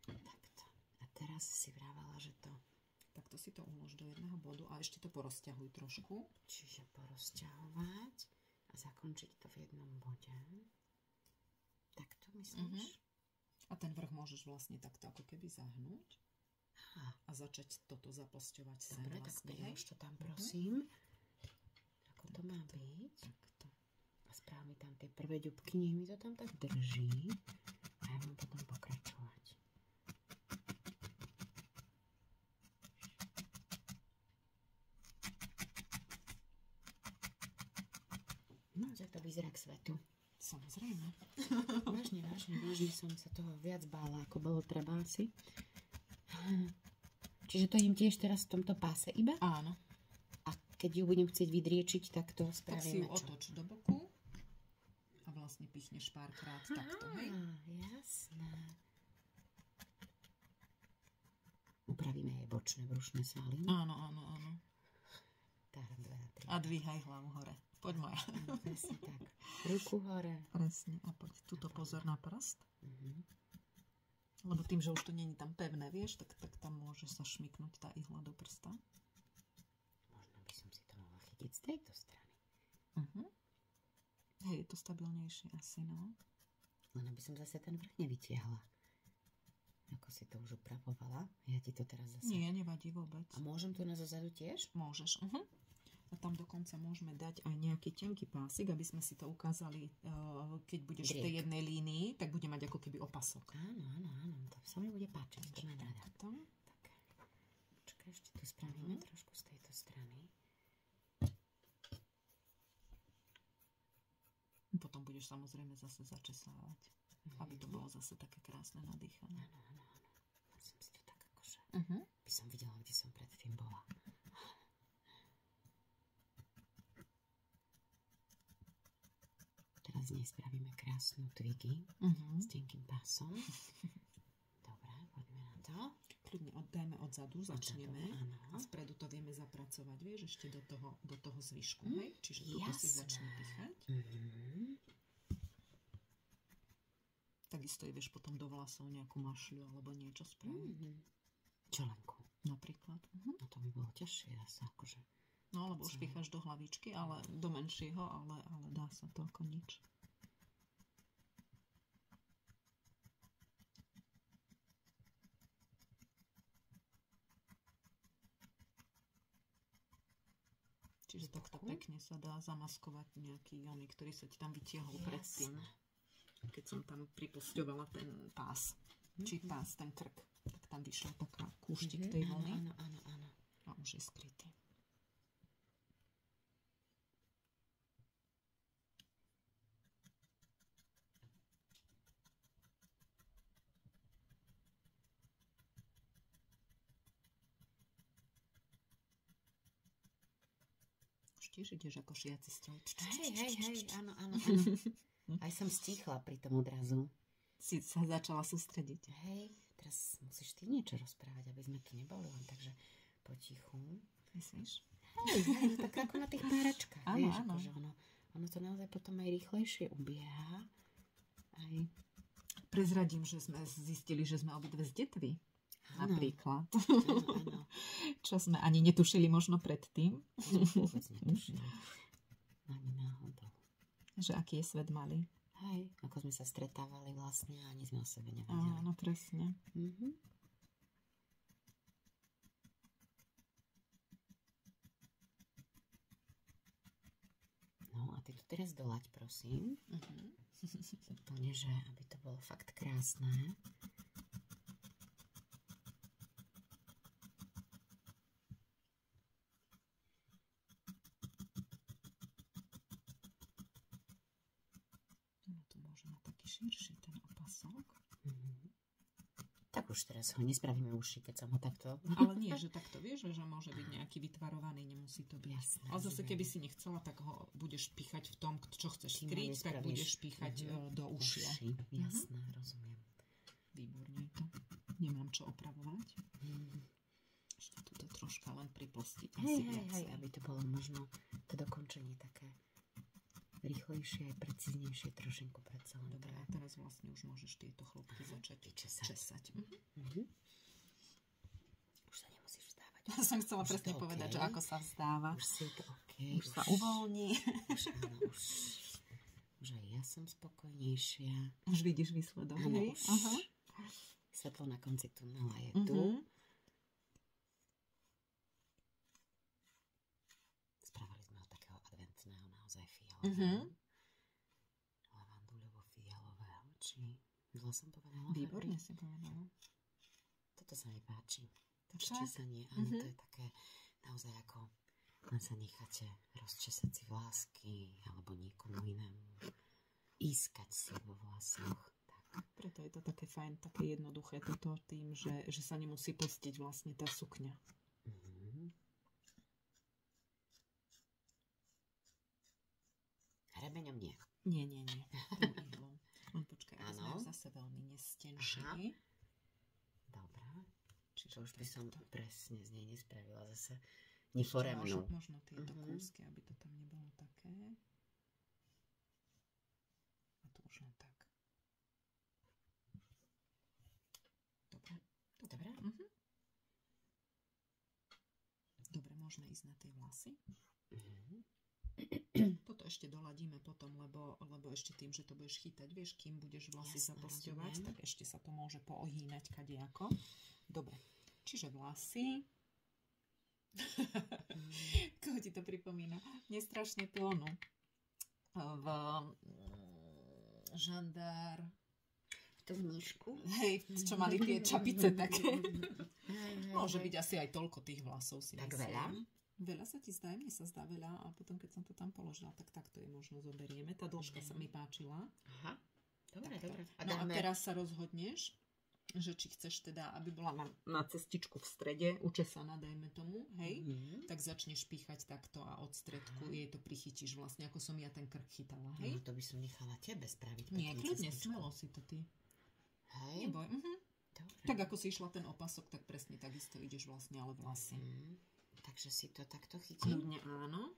Takto. A teraz si vravala, že to... Takto si to ulož do jedného bodu a ešte to porozťahuj trošku. Čiže porozťahovať a zakončiť to v jednom bode. Takto myslíš? A ten vrch môžeš vlastne takto ako keby zahnúť. A začať toto zaposťovať sem. Dobre, vlastne, tak už to tam prosím. Ako to má byť? Takto. A správ mi tam tie prvé ďubky, nech mi to tam tak drží. A ja mám potom pokračovať. No, tak to vyzerá k svetu. Samozrejme. Vážne som sa toho viac bála, ako bolo treba asi. Čiže to idem tiež teraz v tomto páse iba? Áno. A keď ju budem chcieť vydriečiť, tak to spravíme. Tak si ju otoč do boku a vlastne pichneš párkrát takto, hej? Jasné. Upravíme jej bočné brušné svaly. Áno. Tak, 2 a 3. A dvíhaj hlavu hore. Poď moja. Presne tak. Ruku hore. Presne. A poď. Tuto pozor na prst. Lebo tým, že už to není tam pevné, vieš, tak tam môže sa šmyknúť tá ihla do prsta. Možno by som si to mohla chytiť z tejto strany. Hej, je to stabilnejšie asi, no. Len aby som zase ten vrch nevytiahla. Ako si to už upravovala. Ja ti to teraz zase... Nie, nevadí vôbec. A môžem tu na zozadu tiež? Môžeš. A tam dokonca môžeme dať aj nejaký tenký pásik, aby sme si to ukázali, keď budeš v tej jednej línii, tak bude mať ako keby opasok. Áno. To sa mi bude páčiť. To mám rada. Tak. Počkaj, ešte tu spravíme trošku z tejto strany. Potom budeš samozrejme zase začesávať, aby to bolo zase také krásne nadýchané. Áno. Som si to tak akože... By som videla, kde som predtým bola. Teraz z nej spravíme krásnu twigy s tenkým pásom. Dobre, poďme na to. Kľudne dajme odzadu, začneme. Áno. A vpredu to vieme zapracovať, vieš, ešte do toho zvyšku. Hej? Čiže tuto si začne pichať. Takisto vieš potom do vlasov nejakú mašľu alebo niečo spraviť. Čelenku. Napríklad. No to by bolo ťažšie zase, akože. No, alebo už picháš do hlavičky, ale do menšieho, ale dá sa to ako nič. Čiže takto pekne sa dá zamaskovať nejaký oný, ktorý sa ti tam vytiahol predtým. Keď som tam pripusťovala ten pás. Či pás, ten krk. Tak tam vyšla taká kúštik tej vlny. Áno. A už je skrytý. Tiež ideš ako šiaci stroj. Hej, áno. Aj som stíchla pri tom odrazu. Si sa začala sústrediť. Hej, teraz musíš ty niečo rozprávať, aby sme tu neboli len takže potichu. Myslíš? Hej, tak ako na tých páračkách. Áno, vieš, áno. Akože ono to naozaj potom aj rýchlejšie ubieha. Aj. Prezradím, že sme zistili, že sme obidve z Detvy. Napríklad. Áno. Čo sme ani netušili možno predtým. Vôbec netušili. Ani náhodou. Že aký je svet malý. Hej, ako sme sa stretávali vlastne a ani sme o sebe nevedeli. Áno, presne. No a ty to teraz doľaď, prosím. Úplne, že aby to bolo fakt krásne. Širší ten opasok. Tak už teraz ho nespravíme uši, keď som ho takto... Ale nie, že takto vieš, že môže byť nejaký vytvarovaný, nemusí to byť. Jasné. Ale zase keby si nechcela, tak ho budeš píchať v tom, čo chceš skryť, tak budeš píchať do ušia. Jasné, rozumiem. Výborne to. Nemám čo opravovať. Ešte toto troška len pripostiť. Hej, aby to bolo možno to dokončenie také rýchlejšie aj precíznejšie trošinku predsa len. Dobre, a teraz vlastne už môžeš tieto chlopky začať česať. Už sa nemusíš vzdávať. Ja som chcela presne povedať, že ako sa vzdáva. Už si to OK. Už sa uvoľní. Už aj ja som spokojnejšia. Už vidíš výsledok. Áno, už svetlo na konci tunela je tu. Lavanduľovo-fialového, či zle som povedala? Výborne si povedala. Toto sa mi páči. To česanie, áno, to je také naozaj ako len sa necháte rozčesať si vlásky alebo niekomu inému ískať si vo vlasoch. Tak. Preto je to také fajn, také jednoduché toto tým, že sa nemusí postiť vlastne tá sukňa. Hrebeňom nie. Nie. Len počkaj, aby sme zase veľmi nestenšili. Dobre. Čiže už by som presne z nej nespravila zase neforemnú. Možno tieto kúsky, aby to tam nebolo také. A tu už len tak. Dobre. Dobre, môžeme ísť na tie vlasy. Toto ešte doladíme potom, lebo ešte tým, že to budeš chytať, vieš, kým budeš vlasy zaposťovať, tak ešte sa to môže poohýnať kadejako. Dobre, čiže vlasy. Koho ti to pripomína? Mne strašne plonu. V žandár. V tom nížku. Hej, čo mali tie čapice také. Môže byť asi aj toľko tých vlasov, si tak myslím. veľa? Veľa sa ti zdá, mne sa zdá veľa a potom, keď som to tam položila, tak takto je možno zoberieme. Tá dĺžka sa mi páčila. Aha, dobre. A teraz sa rozhodneš, že či chceš teda, aby bola na cestičku v strede, učesaná, dajme tomu, hej, tak začneš píchať takto a od stredku jej to prichytíš vlastne, ako som ja ten krk chytala, hej. No to by som nechala tebe spraviť. Nie, kľudne, smelo si to ty. Hej. Neboj. Tak ako si išla ten opasok, tak presne takisto ideš vlastne, ale vlasy. Takže si to takto chytím? Kľudne áno.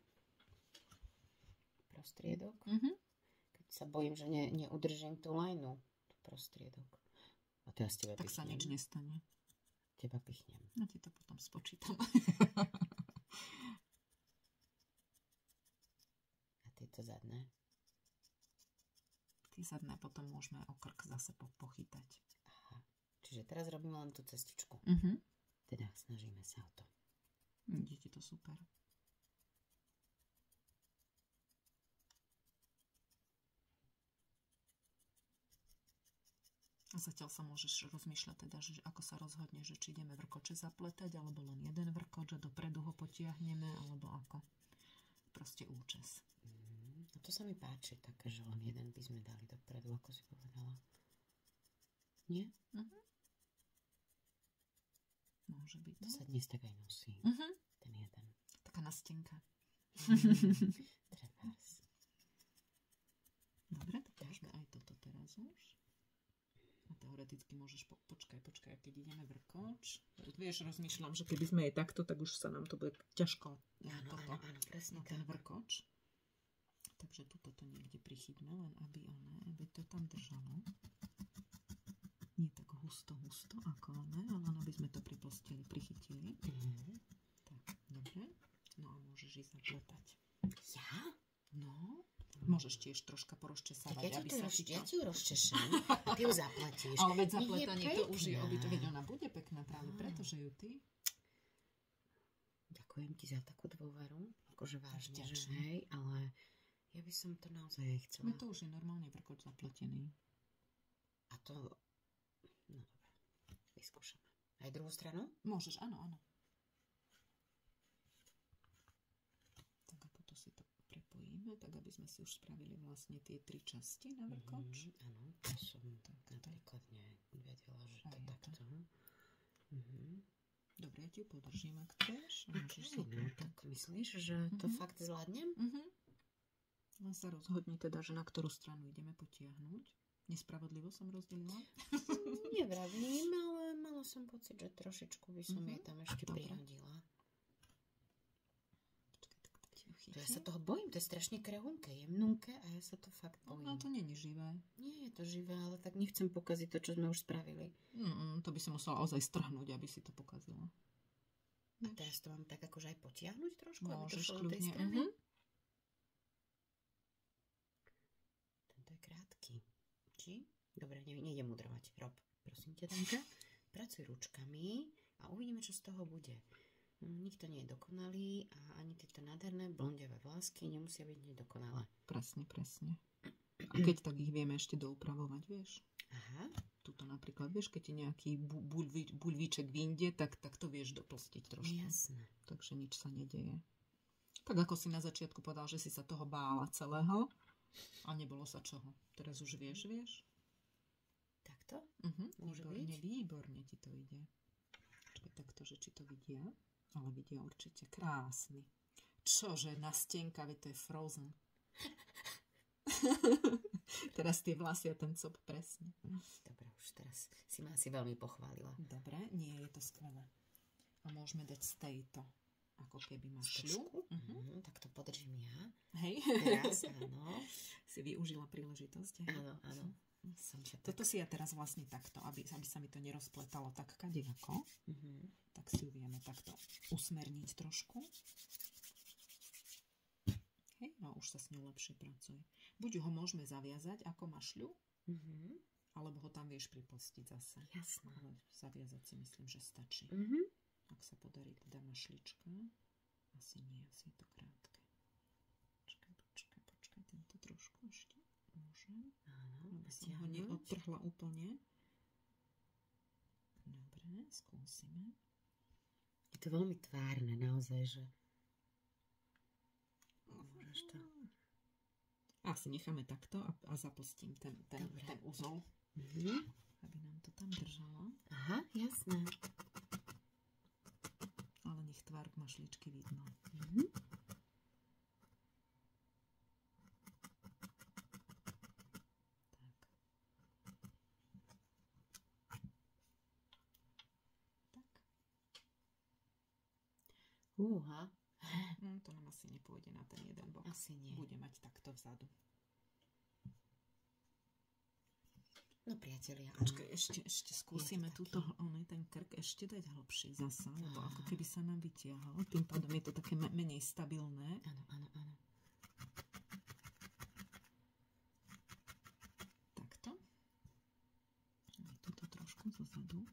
Prostriedok? Keď sa bojím, že neudržím tú lajnu, tú prostriedok. A to ja s teba tak pichnem. sa nič nestane. Teba pichnem. No ti to potom spočítam. A tieto zadné? Tie zadné potom môžeme o krk zase pochytať. Aha. Čiže teraz robíme len tú cestičku. Teda snažíme sa o to. Ide ti to super. A zatiaľ sa môžeš rozmýšľať teda, že ako sa rozhodne, že či ideme vrkoče zapletať, alebo len jeden vrkoč, že dopredu ho potiahneme, alebo ako. Proste účes. A to sa mi páči, také, že len jeden by sme dali dopredu, ako si povedala. Nie? Môže byť. To sa dnes tak aj nosí. Ten jeden. Taká nastenka. Trebárs. Dobre, tak môžeme aj toto teraz už. A teoreticky môžeš počkaj, keď ideme vrkoč. Vieš, rozmýšľam, že keby sme aj takto, tak už sa nám to bude ťažko. Áno, presne ten vrkoč. Takže tuto to niekde prichytme, len aby to tam držalo. Nie tak husto, ako ale aby sme to prichytili. Tak, dobre. No a môžeš ísť zapletať. Ja? No. Môžeš tiež troška porozčesávať. Ja ti ju rozčešem a ty ju zaplatíš. Ale veď zapletanie to už je veď ona bude pekná práve preto, že ju ty. Ďakujem ti za takú dôveru. Akože vážne, že hej, ale ja by som to naozaj chcela. No to už je normálne vrkoč zapletený. A to... No dobré, vyskúšame. Aj druhú stranu? Môžeš, áno. Tak a potom si to prepojíme, tak aby sme si už spravili vlastne tie 3 časti na vrkoč. Áno, to som napríklad nevedela, že to takto. Dobre, ja ti ju podržím, ak chceš. Tak myslíš, že to fakt zvládnem? Len sa rozhodni teda, že na ktorú stranu ideme potiahnuť. Nespravodlivo som rozdelila? Nevravím, ale mala som pocit, že trošičku by som jej tam ešte prihodila. Ja sa toho bojím, to je strašne krehunké, jemnúke a ja sa to fakt bojím. No to nie je živé. Nie je to živé, ale tak nechcem pokaziť to, čo sme už spravili. To by si musela ozaj strhnúť, aby si to pokazila. A teraz to mám tak akože aj potiahnuť trošku, aby to Môžeš šlo do tej kľudne. strany? Tento je krátky. Či? Dobre, nejdem mudrovať. Rob, prosím ťa, Danka. Pracuj ručkami a uvidíme, čo z toho bude. Nikto nie je dokonalý a ani tieto nádherné blondiavé vlásky nemusia byť nedokonalé. Presne. A keď tak ich vieme ešte doupravovať, vieš? Aha. Tuto napríklad, vieš, keď je nejaký buľvíček vyjde, tak to vieš doplstiť trošku. Jasné. Takže nič sa nedeje. Tak ako si na začiatku povedal, že si sa toho bála celého a nebolo sa čoho. Teraz už vieš? Takto? Môže byť? Výborne ti to ide. Počkaj takto, že či to vidia. Ale vidia určite. Krásny. Čože, nastenka, veď to je Frozen. Teraz tie vlasy a ten cop presne. Dobre, už teraz si ma asi veľmi pochválila. Dobre, nie, je to skvelé. A môžeme dať z tejto, ako keby mašľu. Tak to podržím ja. Hej. Teraz, áno. Si využila príležitosť. Áno. Toto si ja teraz vlastne takto, aby sa mi to nerozpletalo tak kadejako. Tak si ju vieme takto usmerniť trošku. Hej, no už sa s ňou lepšie pracuje. Buď ho môžeme zaviazať ako mašľu, alebo ho tam vieš pripostiť zase. Jasné. Ale zaviazať si myslím, že stačí. Ak sa podarí teda mašlička. Asi nie, asi je to krátke. Počkaj, tento trošku ešte. Môžem. Áno, aby som ho neodtrhla úplne. Dobre, skúsime. Je to veľmi tvárne, naozaj, že môžeš to... Asi necháme takto a zapustím ten uzol. Aby nám to tam držalo. Aha, jasné. Ale nech tvár mašličky vidno. To nám asi nepôjde na ten jeden bok. Asi nie. Bude mať takto vzadu. No priatelia, počkaj, ešte skúsime túto, ten krk ešte dať hlbší zasa, lebo ako keby sa nám vytiahol. Tým pádom je to také menej stabilné. Áno. Takto. Aj túto trošku zozadu.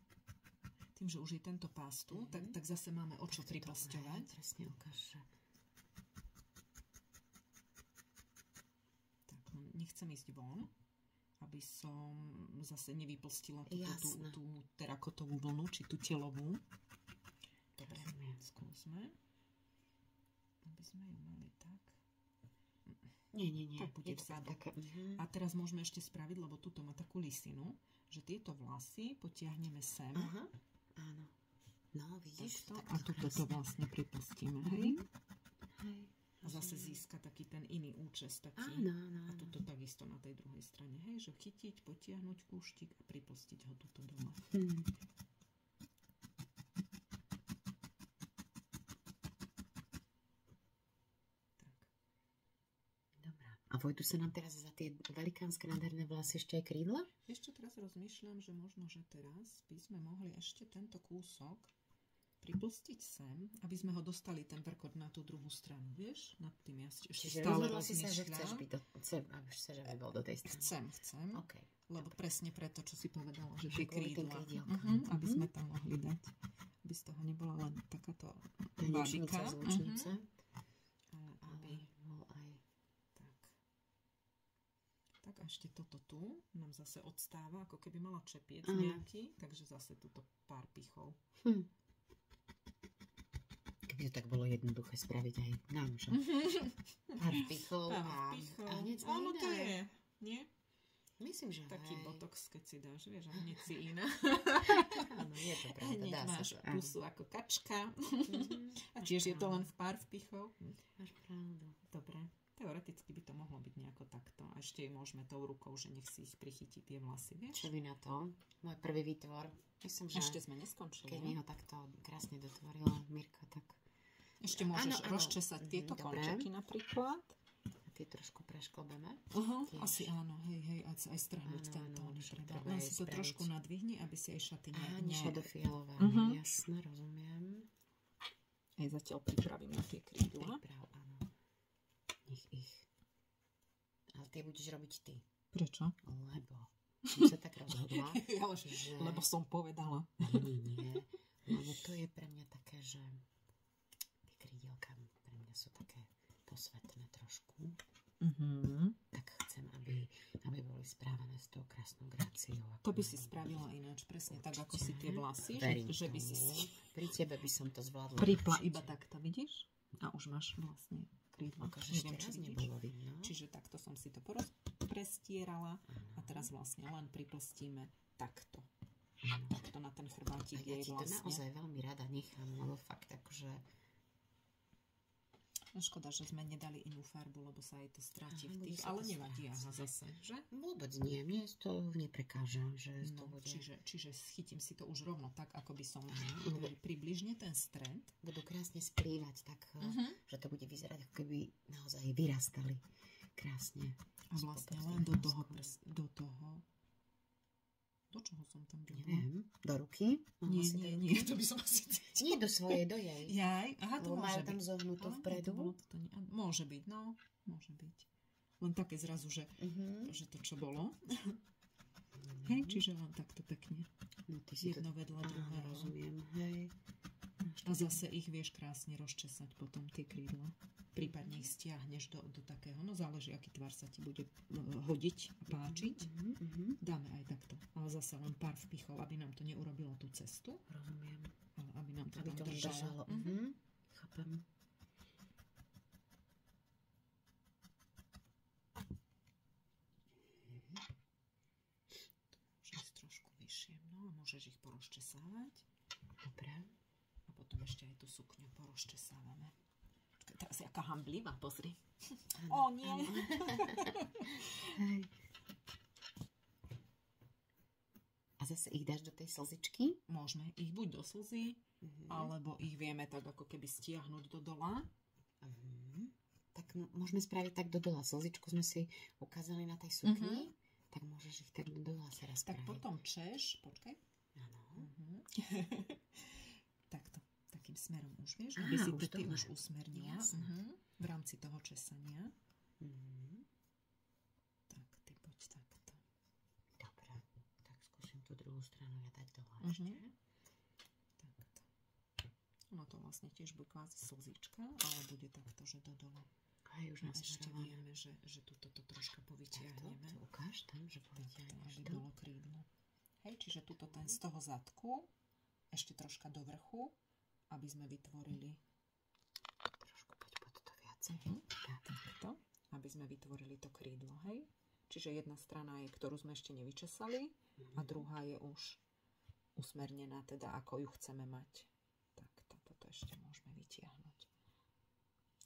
Tým, že už je tento pás tu, tak zase máme o čo pripasťovať. Presne ukáž. Tak, nechcem ísť von, aby som zase nevypustila Jasné. tú terakotovú vlnu, či tú telovú. Dobre, Rozumiem. skúsme. Aby sme ju mali tak. Nie. Tak bude Je to vzadu. také, A teraz môžeme ešte spraviť, lebo tuto má takú lisinu, že tieto vlasy potiahneme sem. Aha, áno. No, vidíš? Takto, Tak a tuto to vlastne pripustíme, hej? Hej. A zase získa taký ten iný účes, taký. Áno. A tuto takisto na tej druhej strane, hej? Že chytiť, potiahnuť kúštik a pripustiť ho tuto dole. A vojdu sa nám teraz za tie velikánske nádherné vlasy ešte aj krídla? Ešte teraz rozmýšľam, že možno, že teraz by sme mohli ešte tento kúsok pripustiť sem, aby sme ho dostali ten vrkot na tú druhú stranu, vieš? Nad tým ja ešte Čiže stále rozhodla si sa, že chceš rozmýšľam. byť aby bol do tej strany. Chcem. OK. Lebo presne preto, čo si povedala, že Že tie kvôli tým krídla. krídielkám. Aby sme tam mohli dať. Aby z toho nebola len takáto Tanečnica, babika. zvučnica. Ale aby... Bol aj... Tak a ešte toto tu nám zase odstáva, ako keby mala čepiec Áno. nejaký, takže zase tuto pár pichov. Keby to tak bolo jednoduché spraviť aj nám, že? Pár pichov a hneď sme Áno, to iné. je, nie? Myslím, že Taký hej. botox, keď si dáš, vieš, a hneď si iná. Áno, je to pravda, Hneď dá sa máš to. Áno. pusu ako kačka. A Máš tiež je to pravdu. len v pár vpichov. Máš pravdu. Dobre. Teoreticky by to mohlo byť nejako takto. A ešte môžeme tou rukou, že nech si ich prichytí tie vlasy, vieš? Čo vy na to? Môj prvý výtvor. Myslím, že Ešte sme neskončili. keď mi ho takto krásne dotvorila Mirka, tak Ešte môžeš Áno. rozčesať tieto Dobre. končeky napríklad. tie trošku prešklobeme. Tiež. Asi áno, hej, aj strhnúť Áno, tento. áno, že Treba. treba Len aj si to spraviť. trošku nadvihni, aby si aj šaty Niečo do fialové. Jasné, rozumiem. Aj zatiaľ pripravím na tie krídla. Príprav, áno. Nech ich. Ale tie budeš robiť ty. Prečo? Lebo som sa tak rozhodla, že... Lebo som povedala. Nie. Lebo to je pre mňa také, že tie krídelka pre mňa sú také posvetné trošku. Tak chcem, aby boli správané s tou krásnou gráciou. To by si spravila ináč, presne tak, ako si tie vlasy. Verím Že by tomu. si Pri tebe by som to zvládla. pripla určite. iba takto, vidíš? A už máš vlastne krídla. Akože Neviem, ešte či raz vidíš. nebolo vidno. Čiže takto som si to prestierala a teraz vlastne len priplstíme takto. Takto na ten A chrbátik ja jej ti to vlastne. naozaj veľmi rada nechám, lebo fakt akože... Škoda, že sme nedali inú farbu, lebo sa aj to stratí Áno, v tých, bude sa ale to nevadí, aha, strácať. zase, že? Vôbec nie, mne to neprekáža, že to No, bude... čiže chytím si to už rovno tak, ako by som približne ten stred. Budú krásne splývať, tak že to bude vyzerať, ako keby naozaj vyrastali krásne. A vlastne Spod len do tým toho, vlaskom. do čoho som tam dala? Neviem, do ruky? Mohla si do ruky? Nie, to by som asi cítila. Nie do svojej, do jej. Jaj, aha, to Lebo môže majú tam byť. zohnuto Ale vpredu. Môže byť, no, môže byť. Len také zrazu, že to čo bolo. Hej, čiže len takto pekne. No, ty si Jedno to... vedľa Áno, druhého. rozumiem, hej. A zase ich vieš krásne rozčesať potom tie krídla. Prípadne ich stiahneš do takého, no záleží, aký tvar sa ti bude hodiť a páčiť. Dáme aj takto. Ale zase len pár vpichov, aby nám to neurobilo tú cestu. Rozumiem. Ale aby nám to Aby tam to držalo. Chápem. Môžeš ísť trošku vyššie, no a môžeš ich porozčesávať. Dobre. A potom ešte aj tú sukňu porozčesávame. Počkaj, teraz jaká hamblivá, pozri. Ó, nie. Hej. A zase ich dáš do tej slzičky? Môžeme ich buď do slzy, alebo ich vieme tak ako keby stiahnuť do dola. Tak môžeme spraviť tak do dola. Slzičku sme si ukázali na tej sukni. Tak môžeš ich tak do dola sa raz Tak spraviť. potom češ, počkaj. Áno. Takto, takým smerom už, vieš, Á, aby si už to ty dole. už usmernila. Jasné. V rámci toho česania. Mhm. Tak, ty poď takto. Dobre. Tak skúsim tú druhú stranu ja dať dole ešte. Takto. Ono to vlastne tiež bude kvázi slzička, ale bude takto, že do dola. Hej, už A ešte nasmerované. vieme, že tuto to troška Takto, povytiahneme. to ukáž tam, že povedia. Hej, čiže tuto ten z toho zadku, ešte troška do vrchu, aby sme vytvorili Trošku poď pod to viacej. takto, aby sme vytvorili to krídlo, hej. Čiže jedna strana je, ktorú sme ešte nevyčesali a druhá je už usmernená, teda ako ju chceme mať. Tak, toto ešte môžeme vytiahnuť.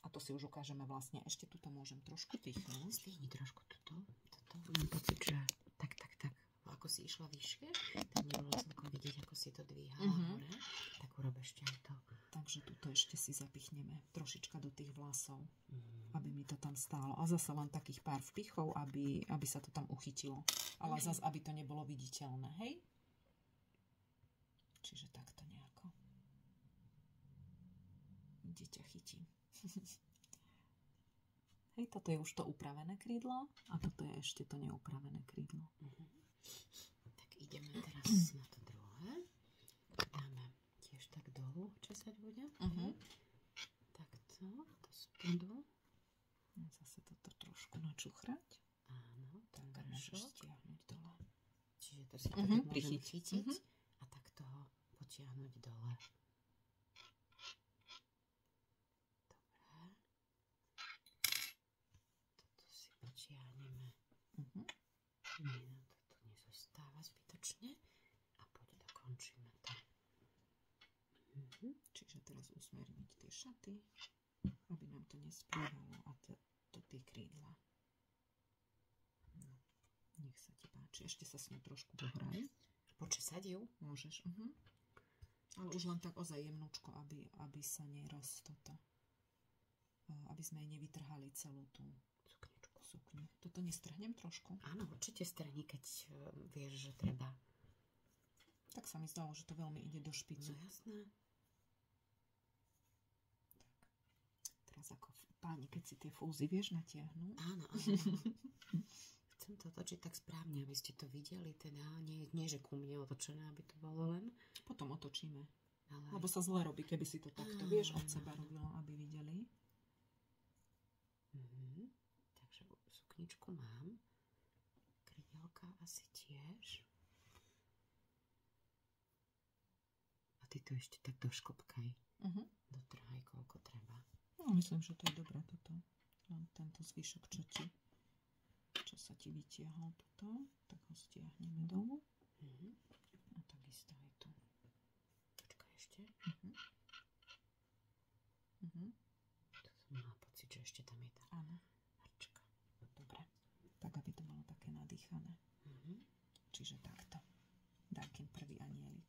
A to si už ukážeme vlastne. Ešte tuto môžem trošku tichnúť. Zdvihni trošku toto. Mám pocit, že tak. Ako si išla vyššie, tak nebolo celkom vidieť, ako si to dvíhala hore. Tak urob ešte aj to. Takže tuto ešte si zapichneme trošička do tých vlasov, aby mi to tam stálo. A zase len takých pár vpichov, aby sa to tam uchytilo. Ale zase, aby to nebolo viditeľné, hej? Čiže takto nejako. Dieťa chytí. Hej, toto je už to upravené krídlo a toto je ešte to neupravené krídlo. Tak ideme teraz na to druhé. Dáme tiež tak dolu, česať bude. Takto, do spodu. Zase toto trošku načuchrať. Áno, Tak môžeš stiahnuť dole. Čiže to si tak môžem chytiť a takto ho potiahnuť dole. Potiahneme. Nie, toto nezostáva zbytočne. A poď dokončíme to. Čiže teraz usmerniť tie šaty, aby nám to nesplývalo a to tie krídla. No, nech sa ti páči. Ešte sa s ňou trošku pohraj. Počesať ju? Môžeš. Ale už len tak ozaj jemnúčko, aby sa aby sme jej nevytrhali celú tú sukňu. Toto nestrhnem trošku? Áno, určite strhni, keď vieš, že treba. Tak sa mi zdalo, že to veľmi ide do špicu. No jasné. Tak. Teraz ako páni, keď si tie fúzy vieš natiahnuť. Áno. Chcem to točiť tak správne, aby ste to videli. Teda nie že ku mne otočené, aby to bolo len. Potom otočíme. Ale... Lebo sa zle robí, keby si to takto, vieš, od seba robilo, aby videli. Takže sukničku mám. Krydielka asi tiež. A ty to ešte tak doškopkaj. Dotrhaj, koľko treba. No, myslím, že to je dobré toto. Len tento zvyšok, čo sa ti vytiahol toto, tak ho stiahneme dolu. A takisto aj tu. Počkaj ešte. To som mala pocit, že ešte tam je tá harčka. Dobre. Tak, aby to bolo také nadýchané. Čiže takto. Darkin prvý anielik.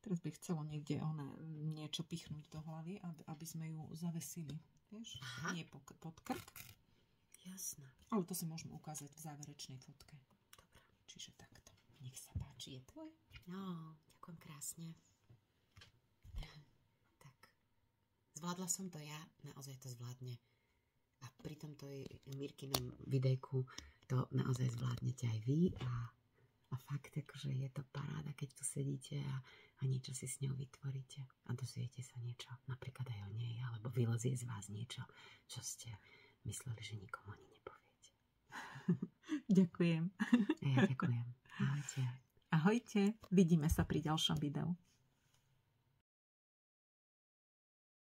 Teraz by chcelo niekde niečo pichnúť do hlavy, aby sme ju zavesili. Vieš? Nie pod krk. Jasné. Ale to si môžeme ukázať v záverečnej fotke. Dobre. Čiže takto. Nech sa páči. Je tvoj? No, ďakujem krásne. Tak. Zvládla som to ja. Naozaj to zvládne. A pri tomto Mirkinom videjku to naozaj zvládnete aj vy. A fakt, akože je to paráda, keď tu sedíte a niečo si s ňou vytvoríte. A dozviete sa niečo, napríklad aj o nej, alebo vylezie z vás niečo, čo ste mysleli, že nikomu ani nepoviete. Ďakujem. A ja ďakujem. Ahojte. Ahojte. Vidíme sa pri ďalšom videu.